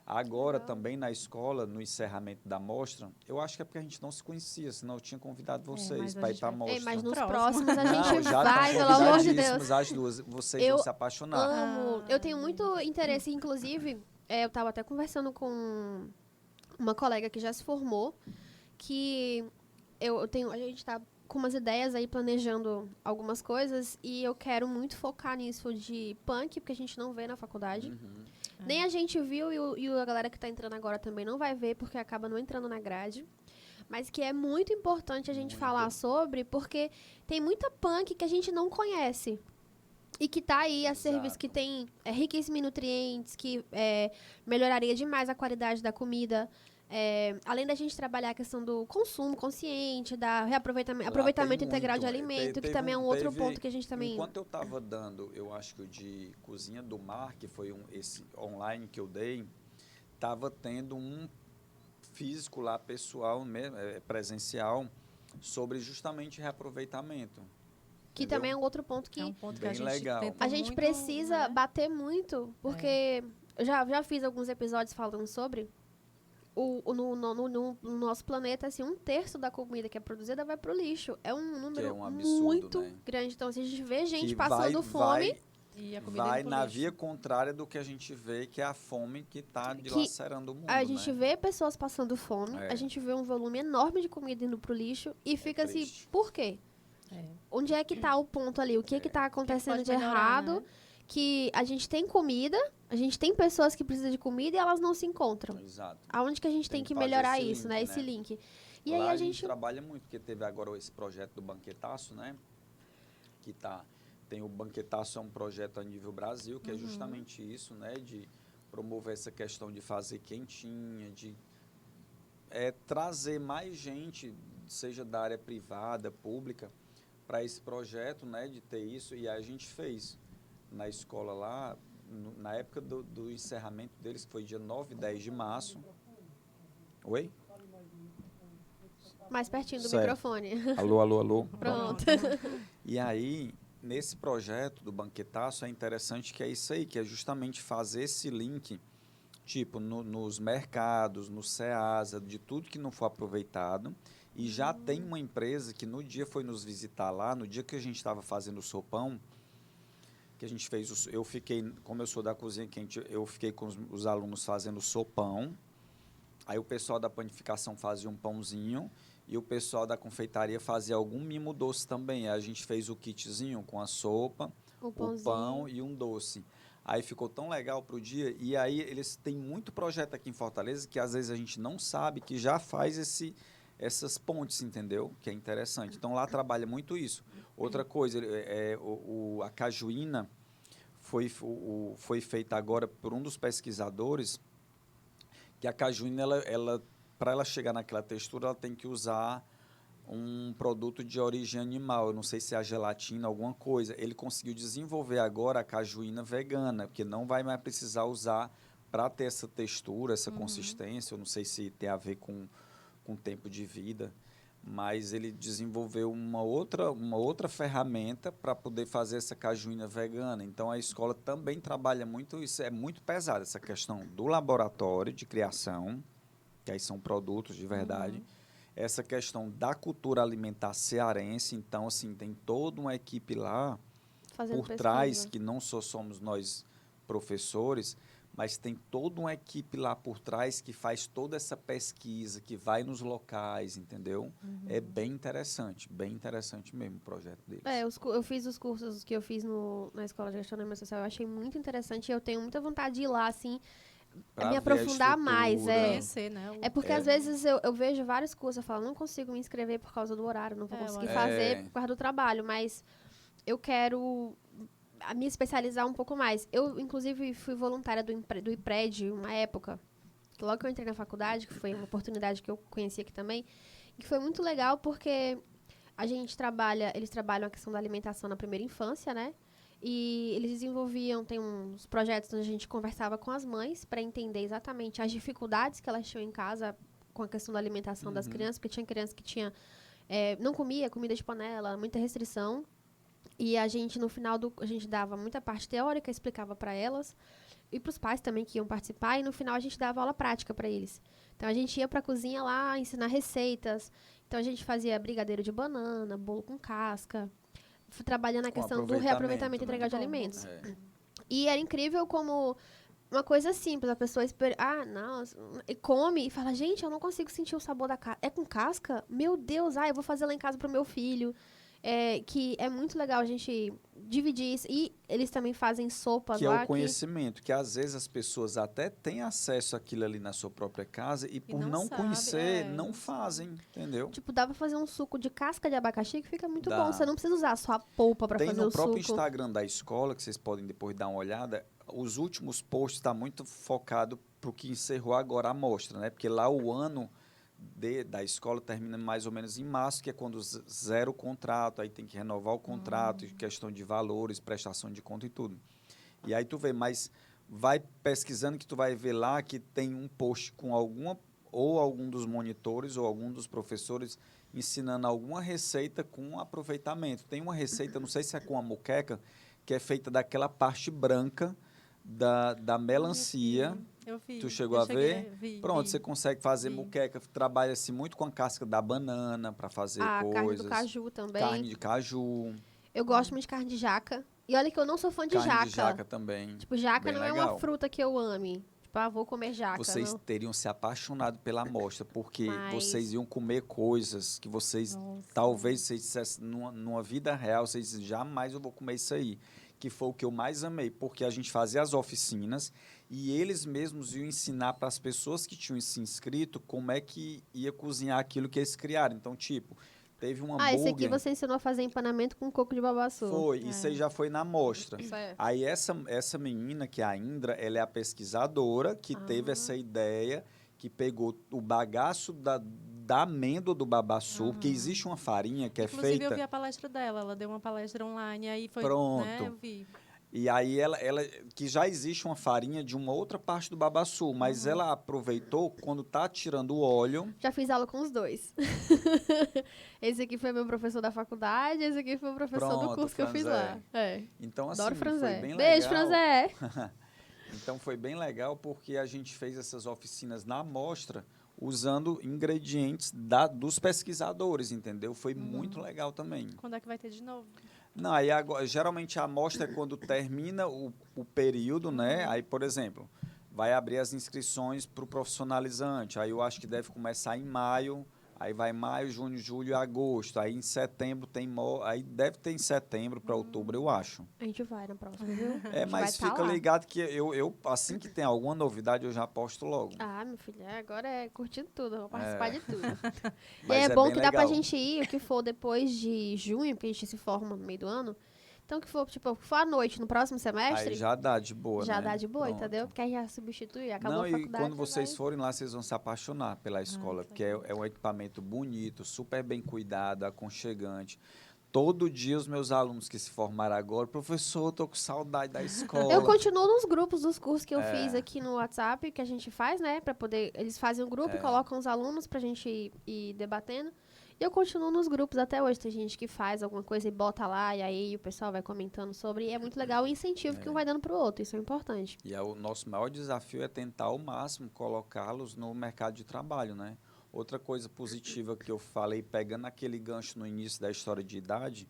Agora, também na escola, no encerramento da mostra, eu acho que é porque a gente não se conhecia, senão eu tinha convidado vocês para ir para a mostra. Mas nos próximos a gente já vai, pelo amor de Deus. As duas, vocês vão se apaixonar. Amo. Eu tenho muito interesse, inclusive, eu estava até conversando com uma colega que já se formou, que a gente está com umas ideias aí, planejando algumas coisas, e eu quero muito focar nisso de punk, porque a gente não vê na faculdade. Nem a gente viu, e a galera que está entrando agora também não vai ver, porque acaba não entrando na grade. Mas que é muito importante a gente falar sobre, porque tem muita punk que a gente não conhece. E que tá aí a serviço, que tem riquíssimos em nutrientes, que melhoraria demais a qualidade da comida. Além da gente trabalhar a questão do consumo consciente, da aproveitamento integral de alimento, que também é um outro ponto que a gente também... Enquanto eu estava dando, eu acho que o de Cozinha do Mar, que foi esse online que eu dei, estava tendo um físico lá, pessoal, presencial, sobre justamente reaproveitamento. Que entendeu? também é um outro ponto que... É um ponto Bem que legal. A gente muito, precisa né? bater muito, porque eu já fiz alguns episódios falando sobre... No nosso planeta, assim, 1/3 da comida que é produzida vai pro lixo. É um número absurdo, muito né? grande. Então, se a gente vê gente Que passando fome... E a comida vai indo pro na lixo. via contrária do que a gente vê, que é a fome que está dilacerando o mundo, A gente né? vê pessoas passando fome, a gente vê um volume enorme de comida indo pro lixo e fica assim, triste. por quê? Onde é que tá o ponto ali? O que que tá acontecendo pode de melhorar, errado? né? Que a gente tem comida, a gente tem pessoas que precisam de comida e elas não se encontram. Exato. Aonde que a gente tem Tem que que fazer melhorar esse isso, link, né? Esse né? link. E Lá aí a gente trabalha muito, porque teve agora esse projeto do Banquetaço, né? Que tem o Banquetaço, é um projeto a nível Brasil, que é justamente isso, né? De promover essa questão de fazer quentinha, de trazer mais gente, seja da área privada, pública, para esse projeto, né? De ter isso. E a gente fez na escola lá, na época do encerramento deles, que foi dia 9 e 10 de março. Oi? mais pertinho do Certo. microfone. Alô, alô, alô. Pronto. E aí, nesse projeto do Banquetaço, é interessante que é isso aí, que é justamente fazer esse link, tipo, nos mercados, no Ceasa, de tudo que não for aproveitado. E já tem uma empresa que no dia foi nos visitar lá, no dia que a gente estava fazendo o sopão, que a gente fez, eu fiquei, como eu sou da cozinha quente, eu fiquei com os alunos fazendo sopão, aí o pessoal da panificação fazia um pãozinho, e o pessoal da confeitaria fazia algum mimo doce também. Aí a gente fez o kitzinho com a sopa, o pão e um doce. Aí ficou tão legal para o dia. E aí eles têm muito projeto aqui em Fortaleza que às vezes a gente não sabe, que já faz essas pontes, entendeu? Que é interessante. Então lá trabalha muito isso. Outra coisa, a cajuína foi feita agora por um dos pesquisadores, que a cajuína, para ela chegar naquela textura, ela tem que usar um produto de origem animal. Eu não sei se é a gelatina, alguma coisa. Ele conseguiu desenvolver agora a cajuína vegana, porque não vai mais precisar usar para ter essa textura, essa consistência. Eu não sei se tem a ver com o tempo de vida, mas ele desenvolveu uma outra ferramenta para poder fazer essa cajuína vegana. Então, a escola também trabalha muito isso. É muito pesado essa questão do laboratório de criação, que aí são produtos de verdade, essa questão da cultura alimentar cearense. Então, assim, tem toda uma equipe lá Fazendo por pesquisa. trás, que não só somos nós professores, mas tem toda uma equipe lá por trás que faz toda essa pesquisa, que vai nos locais, entendeu? É bem interessante mesmo o projeto deles. Eu fiz os cursos que eu fiz na Escola de Gastronomia Social, eu achei muito interessante e eu tenho muita vontade de ir lá, assim, Pra me ver a aprofundar mais. estrutura. Conhecer, né? É porque às vezes eu vejo vários cursos, eu falo, não consigo me inscrever por causa do horário, não vou conseguir fazer por causa do trabalho, mas eu quero me especializar um pouco mais. Eu, inclusive, fui voluntária do IPRED uma época, que logo que eu entrei na faculdade, que foi uma oportunidade que eu conheci aqui também, e que foi muito legal porque eles trabalham a questão da alimentação na primeira infância, né? E eles desenvolviam, tem uns projetos onde a gente conversava com as mães para entender exatamente as dificuldades que elas tinham em casa com a questão da alimentação das crianças, porque tinha criança que não comia comida de panela, muita restrição. E a gente, no final, a gente dava muita parte teórica, explicava para elas, e para os pais também que iam participar, e no final a gente dava aula prática para eles. Então a gente ia para a cozinha lá, ensinar receitas. Então a gente fazia brigadeiro de banana, bolo com casca, trabalhando a Com questão do reaproveitamento aproveitamento, integral de Bom, alimentos. É. E era incrível como uma coisa simples, a pessoa espera, não, e come e fala, gente, eu não consigo sentir o sabor da casca. É com casca? Meu Deus, eu vou fazer lá em casa pro meu filho. Que é muito legal a gente dividir isso. E eles também fazem sopas Que é lá. o conhecimento, que às vezes as pessoas até têm acesso àquilo ali na sua própria casa e por não não sabe, conhecer, não não fazem, entendeu? Tipo, dá pra fazer um suco de casca de abacaxi que fica muito Dá. bom. Você não precisa usar só a polpa pra Tem fazer no o próprio suco. Instagram da escola, que vocês podem depois dar uma olhada, os últimos posts está muito focado para o que encerrou agora a mostra, né? Porque lá o ano da escola termina mais ou menos em março, que é quando zera o contrato, aí tem que renovar o contrato, questão de valores, prestação de conta e tudo. E aí tu vê, mas vai pesquisando que tu vai ver lá que tem um post com algum dos monitores ou algum dos professores ensinando alguma receita com aproveitamento. Tem uma receita, não sei se é com a moqueca, que é feita daquela parte branca da melancia. Eu vi. Tu chegou a ver? Vi. Pronto, você consegue fazer Vi. moqueca, trabalha-se muito com a casca da banana para fazer A carne do coisas. caju também. Carne de caju, Eu gosto muito de carne de jaca. E olha que eu não sou fã de carne jaca. de jaca também. Tipo, jaca Bem não é legal. uma fruta que eu ame. Tipo, vou comer jaca. Vocês não. teriam se apaixonado pela amostra, porque Mas- vocês iam comer coisas que vocês, Nossa. talvez vocês dissessem, numa vida real, vocês dizem, jamais eu vou comer isso aí. Que foi o que eu mais amei, porque a gente fazia as oficinas e eles mesmos iam ensinar para as pessoas que tinham se inscrito como é que ia cozinhar aquilo que eles criaram. Então, tipo, teve um hambúrguer... Esse aqui você ensinou a fazer empanamento com coco de babaçu. Foi, isso aí já foi na amostra. Isso é. Aí essa menina, que é a Indra, ela é a pesquisadora que teve essa ideia, que pegou o bagaço da amêndoa do babaçu, porque existe uma farinha que Inclusive, é feita... eu vi a palestra dela. Ela deu uma palestra online, aí foi, Pronto. né, eu vi. E aí ela que já existe uma farinha de uma outra parte do babaçu, mas ela aproveitou quando tá tirando o óleo. Já fiz aula com os dois. Esse aqui foi meu professor da faculdade, esse aqui foi o professor do Pronto, curso que eu fiz lá. Franzé. Então, assim, Adoro foi franzé. bem Beijo, legal. franzé. Então, foi bem legal porque a gente fez essas oficinas na amostra usando ingredientes dos pesquisadores, entendeu? Foi muito legal também. Quando é que vai ter de novo? Não, aí agora, geralmente a amostra é quando termina o período, né? Aí, por exemplo, vai abrir as inscrições para o profissionalizante. Aí eu acho que deve começar em maio. Aí vai maio, junho, julho, agosto. Aí em setembro aí deve ter em setembro para outubro, eu acho. A gente vai na próxima, viu? É, mas fica ligado que eu assim que tem alguma novidade, eu já posto logo. Meu filho, agora é curtindo tudo, vou participar de tudo. E Mas é bom bem que dá pra legal. gente ir, o que for depois de junho, porque a gente se forma no meio do ano. Então, o que for, tipo, o que for à noite no próximo semestre, Aí já dá de boa, já né? dá de boa, Pronto. entendeu? Porque aí já substitui, acabou Não, a e faculdade. quando vocês vai- forem lá, vocês vão se apaixonar pela escola, que porque é um equipamento bonito, super bem cuidado, aconchegante. Todo dia os meus alunos que se formaram agora, professor, eu tô com saudade da escola. Eu continuo nos grupos dos cursos que eu É. fiz aqui no WhatsApp, que a gente faz, né? Pra poder. Eles fazem um grupo e colocam os alunos pra gente ir debatendo. E eu continuo nos grupos até hoje. Tem gente que faz alguma coisa e bota lá, e aí o pessoal vai comentando sobre. E é muito legal o incentivo que um vai dando pro outro. Isso é importante. E o nosso maior desafio é tentar ao máximo colocá-los no mercado de trabalho, né? Outra coisa positiva que eu falei, pegando aquele gancho no início da história de idade,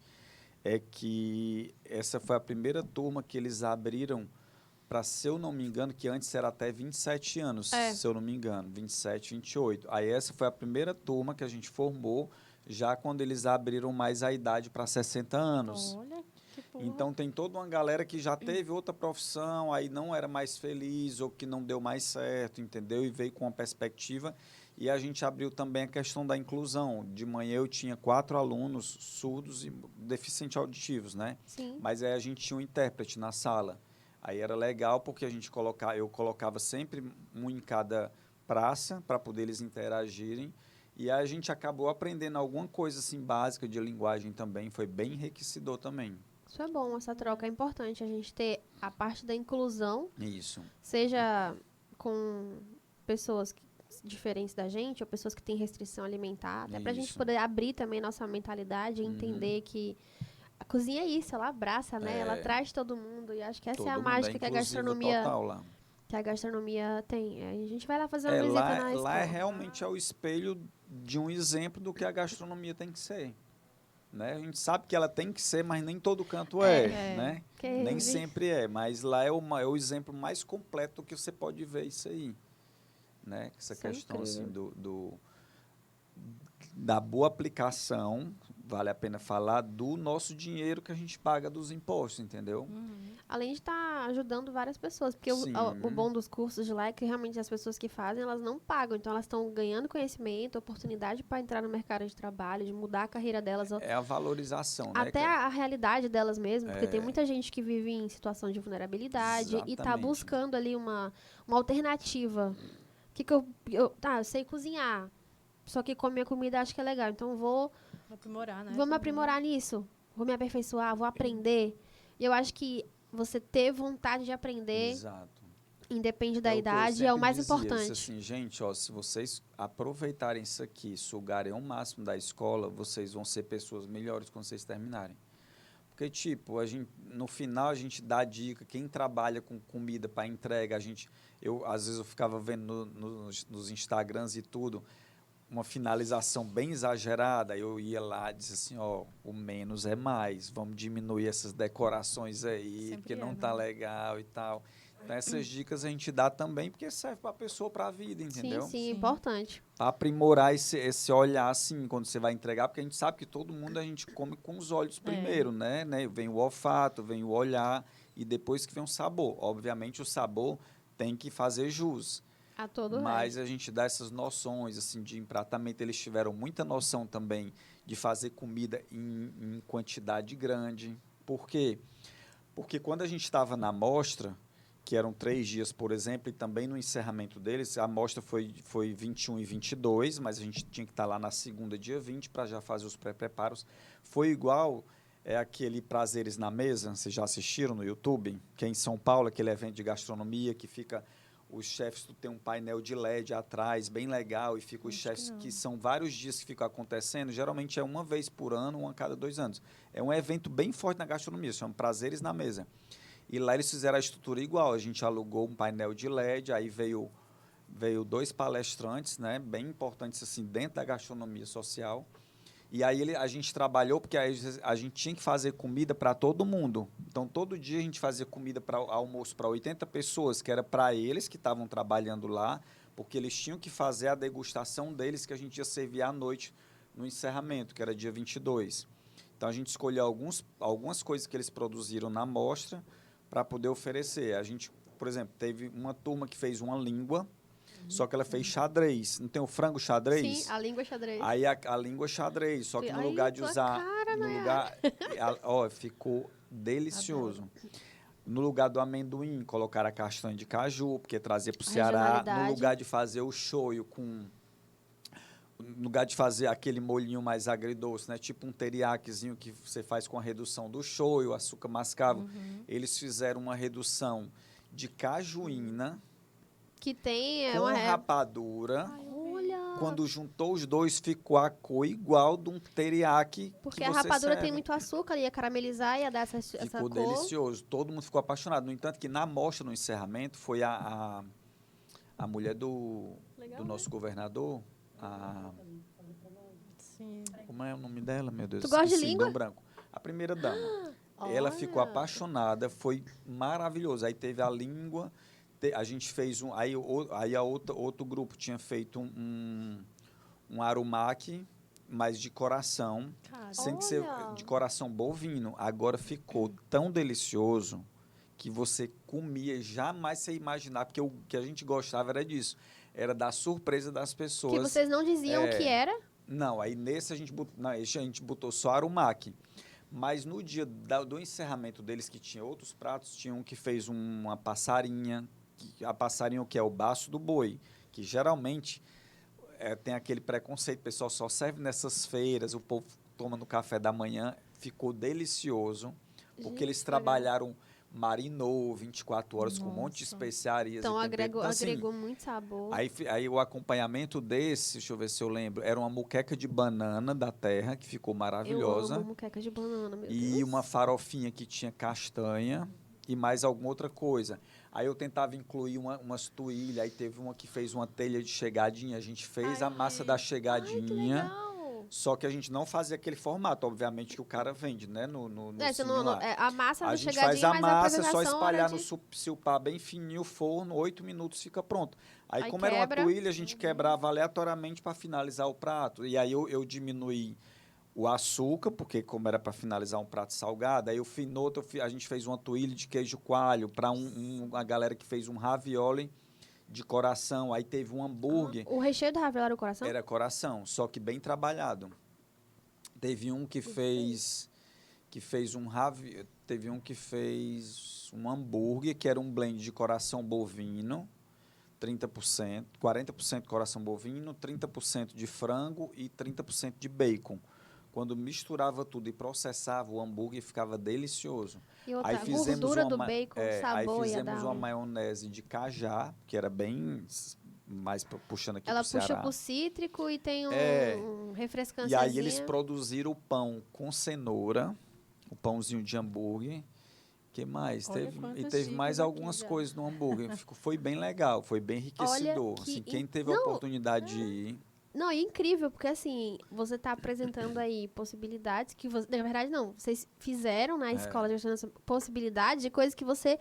é que essa foi a primeira turma que eles abriram para, se eu não me engano, que antes era até 27 anos, se eu não me engano, 27, 28. Aí essa foi a primeira turma que a gente formou, já quando eles abriram mais a idade para 60 anos. Olha, que porra. Então, tem toda uma galera que já teve outra profissão, aí não era mais feliz ou que não deu mais certo, entendeu? E veio com uma perspectiva. E a gente abriu também a questão da inclusão. De manhã eu tinha 4 alunos surdos e deficientes auditivos, né? Sim. Mas aí a gente tinha um intérprete na sala. Aí era legal porque eu colocava sempre um em cada praça para poder eles interagirem. E aí a gente acabou aprendendo alguma coisa assim básica de linguagem também. Foi bem enriquecedor também. Isso é bom, essa troca é importante. A gente ter a parte da inclusão, Isso. seja com pessoas diferentes da gente, ou pessoas que têm restrição alimentar, até pra gente Isso. poder abrir também nossa mentalidade e entender que a cozinha é isso, ela abraça, né? Ela traz todo mundo. E acho que essa Todo é a mundo mágica que a inclusivo gastronomia total lá. tem. Aí a gente vai lá fazer uma visita Lá, na lá escola. realmente é o espelho de um exemplo do que a gastronomia tem que ser. Né? A gente sabe que ela tem que ser, mas nem todo canto né? Nem sempre é, mas lá é o exemplo mais completo que você pode ver isso aí. Né? Essa Isso é questão assim, incrível. da boa aplicação, vale a pena falar, do nosso dinheiro que a gente paga dos impostos, entendeu? Além de estar ajudando várias pessoas, porque o bom dos cursos de lá é que realmente as pessoas que fazem, elas não pagam, então elas estão ganhando conhecimento, oportunidade para entrar no mercado de trabalho, de mudar a carreira delas. É a valorização, né? Até a realidade delas mesmo, porque tem É. muita gente que vive em situação de vulnerabilidade e tá Exatamente. buscando ali uma alternativa. Eu sei cozinhar, só que comer a comida acho que é legal, então vou Aprimorar, né? me aprimorar nisso, vou me aperfeiçoar, vou aprender. E eu acho que você ter vontade de aprender, Exato. independe da É o que eu idade, é o sempre mais dizia, importante. disse assim, gente, ó, se vocês aproveitarem isso aqui, sugarem o máximo da escola, vocês vão ser pessoas melhores quando vocês terminarem. Porque, tipo, no final a gente dá dica, quem trabalha com comida para entrega, às vezes eu ficava vendo nos Instagrams e tudo, uma finalização bem exagerada, eu ia lá e disse assim, ó, o menos é mais, vamos diminuir essas decorações aí, Sempre porque é, não né? tá legal e tal. Então, essas dicas a gente dá também, porque serve para a pessoa, para a vida, entendeu? Sim, importante. Para aprimorar esse olhar, assim, quando você vai entregar, porque a gente sabe que todo mundo a gente come com os olhos primeiro, né? Vem o olfato, vem o olhar, e depois que vem o sabor. Obviamente, o sabor tem que fazer jus. A todo Mas a gente dá essas noções assim, de empratamento. Eles tiveram muita noção também de fazer comida em quantidade grande. Por quê? Porque quando a gente estava na mostra, que eram 3 dias, por exemplo, e também no encerramento deles, a mostra foi 21 e 22, mas a gente tinha que estar lá na segunda, dia 20, para já fazer os pré-preparos. Foi igual aquele Prazeres na Mesa, vocês já assistiram no YouTube? Que é em São Paulo, aquele evento de gastronomia que fica... Os chefes tem um painel de LED atrás, bem legal, e fica os chefes que são vários dias que ficam acontecendo, geralmente é uma vez por ano, uma a cada 2 anos. É um evento bem forte na gastronomia, chama Prazeres na Mesa. E lá eles fizeram a estrutura igual, a gente alugou um painel de LED, aí veio 2 palestrantes, né, bem importantes assim, dentro da gastronomia social. E aí a gente trabalhou, porque a gente tinha que fazer comida para todo mundo. Então, todo dia a gente fazia comida para almoço para 80 pessoas, que era para eles que estavam trabalhando lá, porque eles tinham que fazer a degustação deles, que a gente ia servir à noite no encerramento, que era dia 22. Então, a gente escolheu algumas coisas que eles produziram na mostra para poder oferecer. A gente, por exemplo, teve uma turma que fez uma língua, só que ela fez xadrez. Não tem o frango xadrez? Sim, a língua xadrez. Aí a língua xadrez, só que no lugar de usar... ficou delicioso. No lugar do amendoim, colocaram a castanha de caju, porque trazia para o Ceará. No lugar de fazer o shoyu no lugar de fazer aquele molhinho mais agridoce, né? Tipo um teriaquizinho que você faz com a redução do shoyu, açúcar mascavo. Eles fizeram uma redução de cajuína, que tem com rapadura. Olha! Quando juntou os dois, ficou a cor igual de um teriyaki. Porque a rapadura tem muito açúcar, ia caramelizar, ia dar essa cor. Ficou delicioso. Todo mundo ficou apaixonado. No entanto, que na mostra, no encerramento, foi a mulher do nosso governador, Sim. Como é o nome dela, meu Deus? Tu gosta de Esqueci, língua? deu branco. A primeira dama. Ela ficou Olha. apaixonada, foi maravilhoso. Aí teve a língua, a gente fez um. Aí outro grupo tinha feito um arumaki, mas de coração, Cara, sendo que ser Olha. de coração bovino. Agora ficou tão delicioso que você comia, jamais você ia imaginar, porque o que a gente gostava era disso. Era da surpresa das Que pessoas. vocês não diziam o que era? Não, aí nesse a gente botou só arumaki. Mas no dia do encerramento deles, que tinha outros pratos, tinha um que fez uma passarinha, a passarinha o que é o baço do boi, que geralmente tem aquele preconceito, o pessoal só serve nessas feiras, o povo toma no café da manhã, ficou delicioso, porque Gente, eles que legal. trabalharam marinou 24 horas com um monte de Nossa. especiarias Então e temperos. Então, assim, agregou muito sabor. Aí o acompanhamento desse, deixa eu ver se eu lembro, era uma moqueca de banana da terra, que ficou Eu maravilhosa, amo moqueca de banana, meu e Deus. uma farofinha que tinha castanha e mais alguma outra coisa. Aí eu tentava incluir umas tuílas, aí teve uma que fez uma telha de chegadinha, a gente fez Ai, a massa da vi. Ai, que chegadinha, legal. só que a gente não fazia aquele formato, obviamente, que o cara vende, né, no Você cinho lá. a massa A do gente faz chegadinho, a mas a massa, só apresentação era espalhar no de... silpar bem fininho o forno, 8 minutos fica pronto. Aí, Aí como era uma quebra. tuíla, a gente quebrava aleatoriamente para finalizar o prato. E aí eu diminuí o açúcar, porque como era para finalizar um prato salgado, aí a gente fez uma tuíla de queijo coalho para uma galera que fez um ravioli de coração. Aí teve um hambúrguer, O recheio do ravioli era o coração? era coração, só que bem trabalhado. Teve um que fez um hambúrguer que era um blend de coração bovino, 30%, 40% coração bovino, 30% de frango e 30% de bacon. Quando misturava tudo e processava, o hambúrguer ficava delicioso. E outra, Aí a fizemos gordura do bacon, o aí sabor ia fizemos dar uma um... maionese de cajá, que era bem mais puxando aqui para Ela o puxa Ceará. pro cítrico e tem É, um e refrescância. aí eles produziram o pão com cenoura, o pãozinho de hambúrguer. Que mais? Olha Teve quantas dicas mais aqui algumas já. coisas no hambúrguer. Foi bem legal, foi bem Olha enriquecedor. que... Assim, quem teve a Não, oportunidade de ir, não, e incrível, porque assim, você tá apresentando aí possibilidades que você... Na verdade, não. Vocês fizeram na escola de gastronomia possibilidades de coisas que você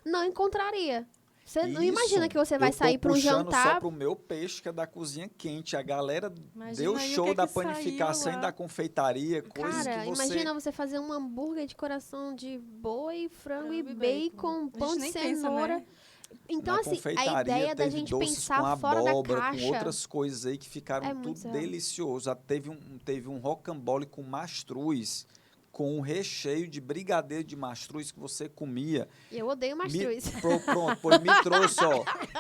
não encontraria. Você não imagina que você vai sair para um eu tô puxando só jantar... pro meu peixe, que é da cozinha quente. A galera Imagina deu aí o show que da que saiu panificação e lá. da confeitaria, coisas Cara, que você... imagina você fazer um hambúrguer de coração de boi, frango e Frango e bacon, bacon. A pão gente de nem pensa, cenoura. né? Então, Na assim, a confeitaria ideia da teve gente doces com pensar fora da abóbora, com caixa outras coisas aí que ficaram é muito tudo surreal. delicioso. Teve um rocambole com mastruz, com um recheio de brigadeiro de mastruz que você comia. E eu odeio mastruz. Pronto,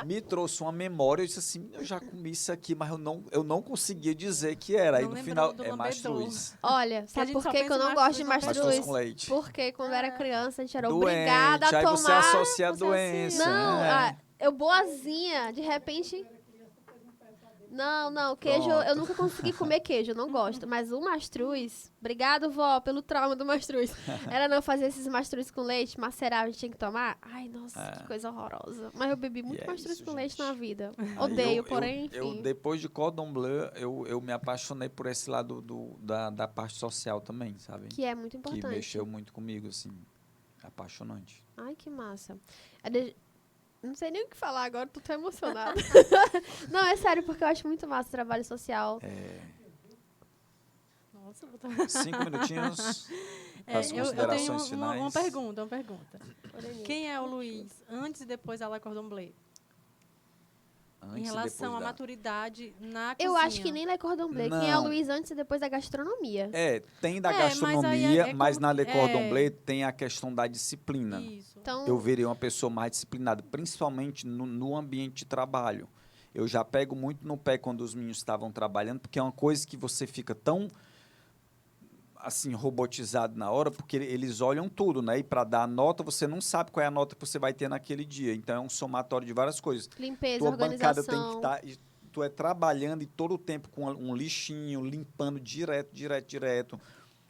me trouxe uma memória. Eu disse assim, eu já comi isso aqui, mas eu não conseguia dizer que era. Aí Não no lembrou final do é lambedor. mastruz. Olha, a sabe gente por só que pensa eu não em gosto de mastruz, Mastruz mastruz? com leite. Porque quando eu era criança, a gente era Doente, obrigada a aí você tomar. associa a Você doença. Não, é. eu boazinha, de repente... Não, queijo, eu Pronto. nunca consegui comer queijo, eu não gosto. Mas o mastruz, obrigado, vó, pelo trauma do mastruz. Ela não fazia esses mastruz com leite, macerava, a gente tinha que tomar. Ai, nossa, que coisa horrorosa. Mas eu bebi muito é mastruz isso, com leite gente. na vida. Aí Odeio, porém, eu, enfim. depois de Cordon Bleu, eu me apaixonei por esse lado da parte social também, sabe? Que é muito Que importante. mexeu muito comigo, assim. Apaixonante. Ai, que massa. Não sei nem o que falar agora, tô tão emocionada. Não, é sério, porque eu acho muito massa o trabalho social. Nossa, eu vou tomar... 5 minutinhos. As eu tenho considerações finais. uma pergunta. Quem é o Luiz antes e depois da La Cordon Bleu? Antes Em e relação depois à da... maturidade na cozinha. Eu acho que nem Le Cordon Bleu. Quem é o Não. Luiz antes e depois da gastronomia? Tem da É, mas aí gastronomia, é mas como na Le que- Cordon é. Bleu tem a questão da disciplina. Isso. Então, Eu virei uma pessoa mais disciplinada, principalmente no ambiente de trabalho. Eu já pego muito no pé quando os meninos estavam trabalhando, porque é uma coisa que você fica tão assim robotizado na hora, porque eles olham tudo, né? E para dar a nota, você não sabe qual é a nota que você vai ter naquele dia. Então é um somatório de várias coisas. limpeza, Tua bancada tem que organização. estar, tu é trabalhando e todo o tempo com um lixinho, limpando direto.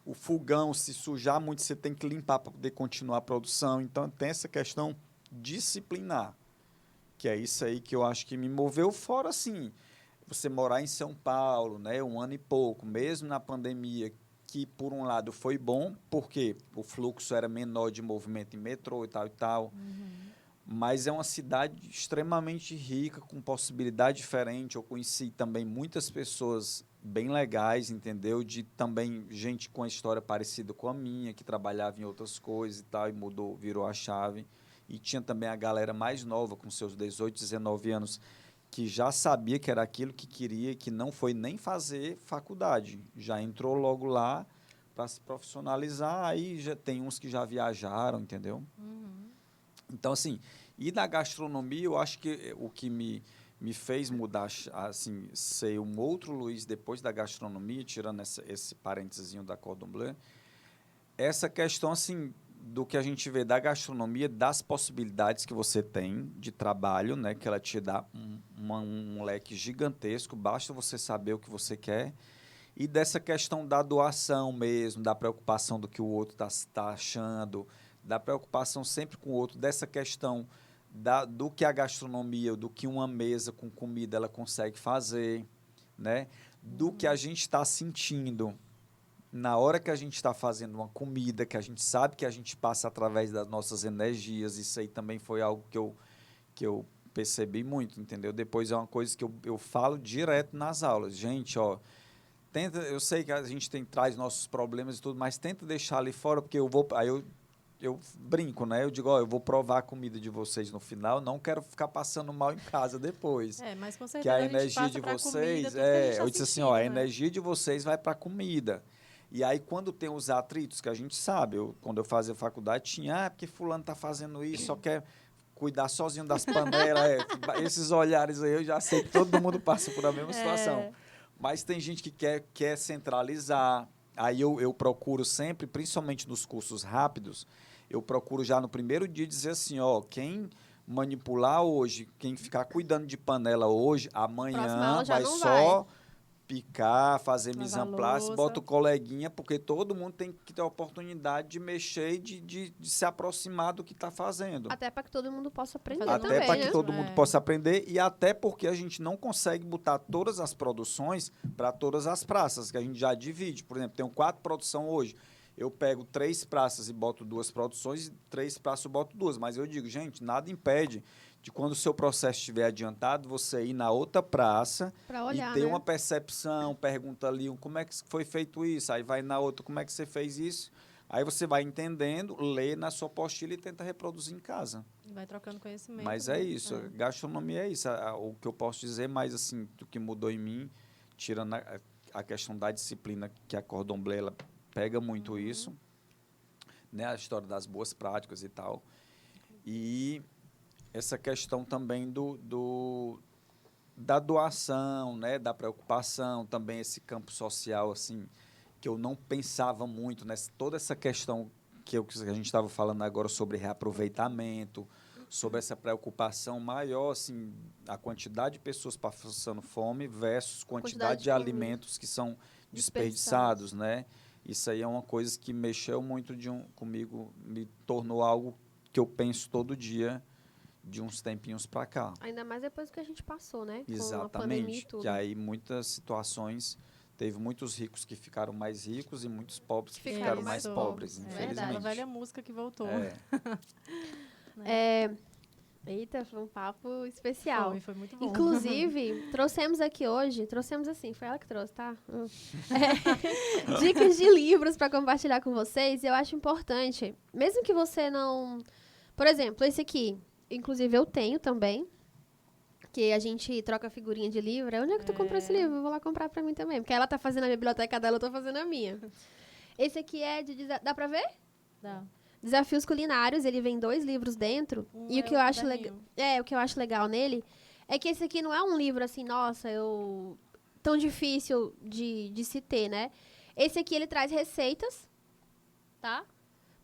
O fogão, se sujar muito, você tem que limpar para poder continuar a produção. Então, tem essa questão disciplinar, que é isso aí que eu acho que me moveu fora, assim. você morar em São Paulo, né, 1 ano e pouco, mesmo na pandemia, que por um lado foi bom, porque o fluxo era menor de movimento em metrô e tal, mas é uma cidade extremamente rica, com possibilidade diferente. Eu conheci também muitas pessoas bem legais, entendeu? De também gente com a história parecida com a minha, que trabalhava em outras coisas e tal, e mudou, virou a chave. E tinha também a galera mais nova, com seus 18, 19 anos, que já sabia que era aquilo que queria, que não foi nem fazer faculdade. Já entrou logo lá para se profissionalizar, aí já tem uns que já viajaram, entendeu? Então, assim, e na gastronomia, eu acho que o que me fez mudar, assim, ser um outro Luiz depois da gastronomia, tirando esse parênteses da Cordon Bleu, essa questão, assim, do que a gente vê da gastronomia, das possibilidades que você tem de trabalho, né, que ela te dá um leque gigantesco, basta você saber o que você quer, e dessa questão da doação mesmo, da preocupação do que o outro tá achando, da preocupação sempre com o outro, dessa questão do que a gastronomia, do que uma mesa com comida ela consegue fazer, né? Do que a gente está sentindo na hora que a gente está fazendo uma comida, que a gente sabe que a gente passa através das nossas energias. Isso aí também foi algo que eu percebi muito, entendeu? Depois é uma coisa que eu falo direto nas aulas. Gente, ó, eu sei que a gente traz nossos problemas e tudo, mas tenta deixar ali fora, porque aí eu brinco, né? Eu digo, ó, eu vou provar a comida de vocês no final, não quero ficar passando mal em casa depois. Mas com Que a certeza a gente energia passa de pra vocês, comida, tudo que a gente tá eu disse assim, ó, a sentindo, né? energia de vocês vai para a comida. E aí, quando tem os atritos, que a gente sabe, quando eu fazia faculdade, tinha, porque fulano tá fazendo isso, só quer cuidar sozinho das panelas, esses olhares aí, eu já sei que todo mundo passa por a mesma situação. Mas tem gente que quer centralizar. Aí eu procuro sempre, principalmente nos cursos rápidos, eu procuro já no primeiro dia dizer assim, ó, quem manipular hoje, quem ficar cuidando de panela hoje, Próxima amanhã aula já vai não só picar, fazer mise Lavar en place, louça. bota o coleguinha, porque todo mundo tem que ter a oportunidade de mexer e de se aproximar do que está fazendo. Até para que todo mundo possa aprender Fazer Até também, para né? que todo mundo possa aprender e até porque a gente não consegue botar todas as produções para todas as praças, que a gente já divide. Por exemplo, tenho 4 produções hoje. Eu pego 3 praças e boto 2 produções, e 3 praças e boto 2. Mas eu digo, gente, nada impede de quando o seu processo estiver adiantado, você ir na outra praça Para olhar, e ter né? uma percepção, pergunta ali como é que foi feito isso, aí vai na outra, como é que você fez isso. Aí você vai entendendo, lê na sua apostila e tenta reproduzir em casa. Vai trocando conhecimento. Mas né? é isso, gastronomia é isso. O que eu posso dizer mais assim, do que mudou em mim, tirando a questão da disciplina, que a Cordon Bleu ela pega muito isso, né? A história das boas práticas e tal. E essa questão também da doação, né? Da preocupação, também esse campo social, assim, que eu não pensava muito, toda essa questão que a gente estava falando agora sobre reaproveitamento, sobre essa preocupação maior, assim, a quantidade de pessoas passando fome versus quantidade de comida alimentos que são desperdiçados. desperdiçados, né? Isso aí é uma coisa que mexeu muito comigo, me tornou algo que eu penso todo dia, de uns tempinhos para cá. Ainda mais depois do que a gente passou, né? Com a pandemia e Exatamente. tudo. Que aí muitas situações teve muitos ricos que ficaram mais ricos e muitos pobres que ficaram mais pobres, infelizmente. Aquela velha música que voltou. Eita, foi um papo especial. Foi muito bom. Inclusive, trouxemos assim, foi ela que trouxe, tá? Dicas de livros para compartilhar com vocês. Eu acho importante, mesmo que você não... Por exemplo, esse aqui, inclusive eu tenho também, que a gente troca figurinha de livro. Onde é que tu comprou esse livro? Eu vou lá comprar pra mim também. Porque ela tá fazendo a biblioteca dela, eu tô fazendo a minha. Esse aqui é dá pra ver? Dá. Desafios Culinários, ele vem 2 livros dentro. E o que eu acho legal. O que eu acho legal nele é que esse aqui não é um livro assim, nossa, tão difícil de se ter, né? Esse aqui ele traz receitas, tá?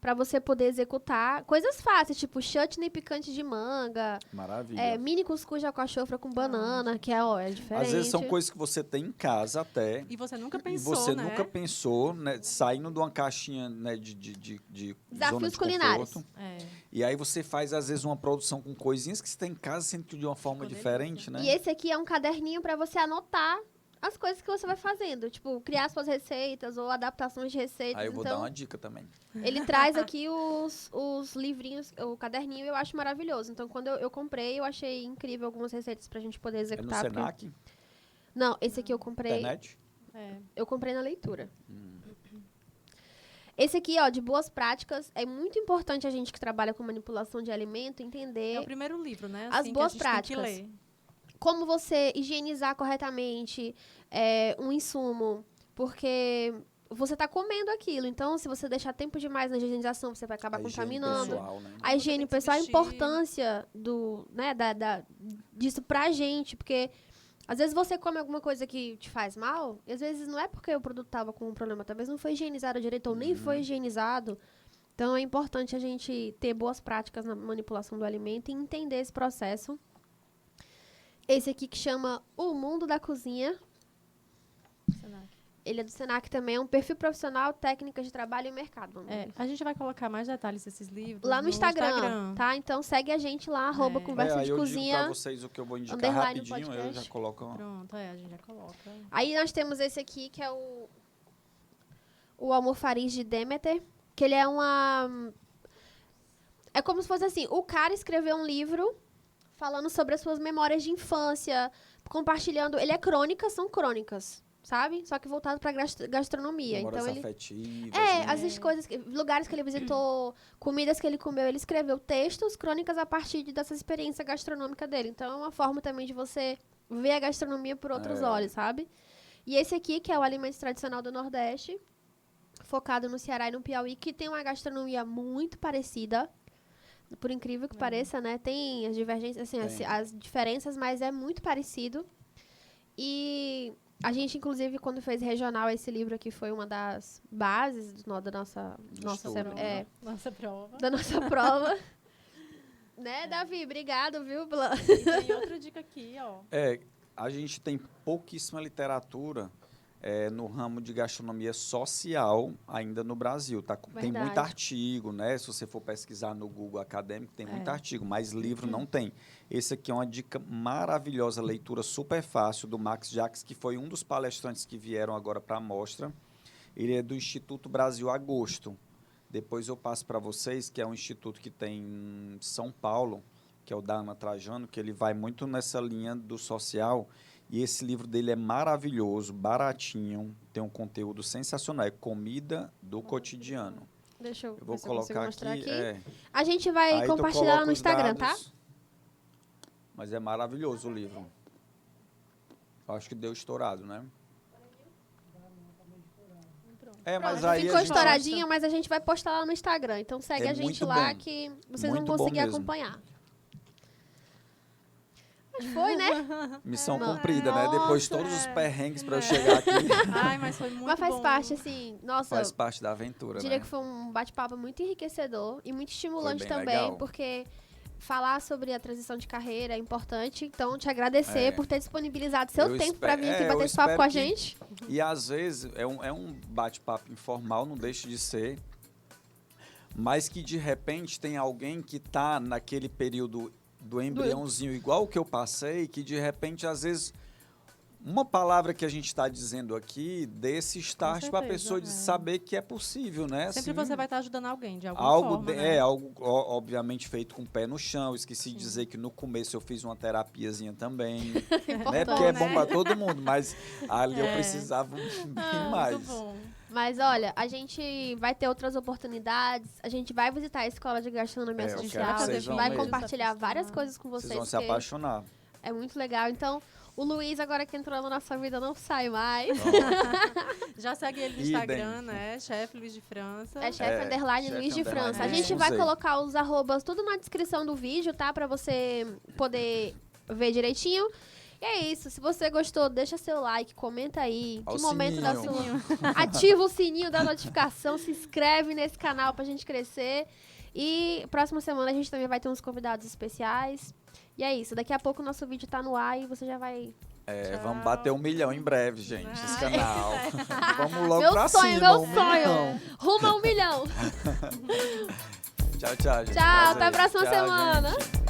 pra você poder executar coisas fáceis, tipo chutney picante de manga, Maravilha. mini cuscuz de alcachofra com banana, que é diferente. Às vezes são coisas que você tem em casa até. E você nunca E pensou, você né? nunca pensou, né, saindo de uma caixinha, né, de zona Desafios de culinários. conforto. É. E aí você faz, às vezes, uma produção com coisinhas que você tem em casa, sempre de uma forma Ficou diferente, né? E esse aqui é um caderninho pra você anotar as coisas que você vai fazendo. Tipo, criar suas receitas ou adaptações de receitas. Aí eu vou Então, dar uma dica também. ele traz aqui os livrinhos, o caderninho, eu acho maravilhoso. Então, quando eu comprei, eu achei incrível algumas receitas pra gente poder É no executar. porque- Senac, Não, esse aqui eu comprei. internet. É. Eu comprei na leitura. Esse aqui, ó, de boas práticas, é muito importante a gente que trabalha com manipulação de alimento É entender o primeiro livro, né? As Assim, que boas a gente tem que práticas. ler. como você higienizar corretamente um insumo, porque você está comendo aquilo. Então, se você deixar tempo demais na higienização, você vai acabar A higiene contaminando. pessoal, né? A Você higiene tem que se pessoal, a vestir. importância disso pra gente, porque às vezes você come alguma coisa que te faz mal, e às vezes não é porque o produto tava com um problema, talvez não foi higienizado direito ou nem foi higienizado. Então é importante a gente ter boas práticas na manipulação do alimento e entender esse processo. Esse aqui que chama O Mundo da Cozinha. Senac. Ele é do Senac também, é um perfil profissional, técnicas de trabalho e mercado. Vamos ver. A gente vai colocar mais detalhes desses livros Lá no Instagram, tá? Então segue a gente lá, @conversa aí de eu digo cozinha. pra vocês o que eu vou indicar underline rapidinho, eu podcast. já coloco... Pronto, a gente já coloca. Aí nós temos esse aqui, que é o almofariz de Demeter, que ele é uma... É como se fosse assim, o cara escreveu um livro falando sobre as suas memórias de infância, compartilhando... Ele é crônica, são crônicas, sabe? Só que voltado pra gastronomia. Memórias Então ele... afetivas, né? Às vezes coisas, lugares que ele visitou, comidas que ele comeu, ele escreveu textos, crônicas a partir dessa experiência gastronômica dele. Então é uma forma também de você ver a gastronomia por outros olhos, sabe? E esse aqui, que é o alimento tradicional do Nordeste, focado no Ceará e no Piauí, que tem uma gastronomia muito parecida, por incrível que pareça, né? Tem as divergências, assim, Tem. as diferenças, mas é muito parecido. E a gente, inclusive, quando fez regional, esse livro aqui foi uma das bases da nossa estudo, né? Nossa prova. da nossa prova. Né, Davi? Obrigado, viu? E tem outra dica aqui, ó. A gente tem pouquíssima literatura no ramo de gastronomia social ainda no Brasil, tá? Tem Verdade. muito artigo, né? Se você for pesquisar no Google acadêmico, tem muito artigo, mas livro não tem. Esse aqui é uma dica maravilhosa, leitura super fácil, do Max Jacques, que foi um dos palestrantes que vieram agora para a mostra. Ele é do Instituto Brasil Agosto. Depois eu passo para vocês, que é um instituto que tem em São Paulo, que é o da Ana Trajano, que ele vai muito nessa linha do social. E esse livro dele é maravilhoso, baratinho, tem um conteúdo sensacional. É comida do cotidiano. Deixa eu Eu vou ver se eu consigo colocar mostrar aqui. A gente vai Aí tu compartilhar lá coloca no os Instagram, dados, Mas é maravilhoso o livro. Eu acho que deu estourado, né? tá? Mas Pronto, aí ficou a gente... estouradinho, mas a gente vai postar lá no Instagram. Então segue É a gente muito lá bom. que vocês Muito vão bom conseguir mesmo. acompanhar. Mas foi, né? Missão Mano. cumprida, né? Depois de Nossa, todos os perrengues para eu chegar aqui, Ai, mas foi muito Mas faz bom. parte, assim, nossa, faz parte da aventura, diria né? que foi um bate-papo muito enriquecedor e muito estimulante bem também, legal. porque falar sobre a transição de carreira é importante. Então, te agradecer por ter disponibilizado seu Eu tempo para vir espero- aqui eu bater esse papo espero com a que- gente. E às vezes é um bate-papo informal, não deixa de ser, mas que de repente tem alguém que está naquele período do embriãozinho igual o que eu passei, que de repente, às vezes, uma palavra que a gente está dizendo aqui, desse start para a certeza, pessoa de saber que é possível, né? Sempre Assim, você vai estar ajudando alguém, de alguma algo forma, né? algo obviamente feito com o pé no chão. Esqueci de dizer que no começo eu fiz uma terapiazinha também, né? Porque é bom né? para todo mundo, mas ali eu É. precisava bem Ah, mais. muito bom. Mas olha, a gente vai ter outras oportunidades, a gente vai visitar a Escola de Gastronomia Eu quero Social, que a vocês gente vão vai mesmo. compartilhar várias coisas com Vocês vocês, vão se porque apaixonar. é muito legal. Então, o Luiz, agora que entrou na nossa vida, não sai mais. Já segue ele no Idem. Instagram, né? Chefe Luiz de França. É chefe underline chefe Luiz de underline França. A Luiz. gente vai Usei. colocar os arrobas tudo na descrição do vídeo, tá? Pra você poder ver direitinho. E é isso. Se você gostou, deixa seu like, comenta aí. Ó, Que o momento da sininho. sua... Ativa o sininho da notificação, se inscreve nesse canal pra gente crescer. E próxima semana a gente também vai ter uns convidados especiais. E é isso. Daqui a pouco o nosso vídeo tá no ar e você já vai... Vamos bater 1 milhão em breve, gente, esse canal. Vamos logo Meu pra sonho, cima, meu 1 sonho. milhão. Rumo a 1 milhão. Tchau, tchau, gente. Tchau, até a Prazer. próxima Tchau, semana. gente.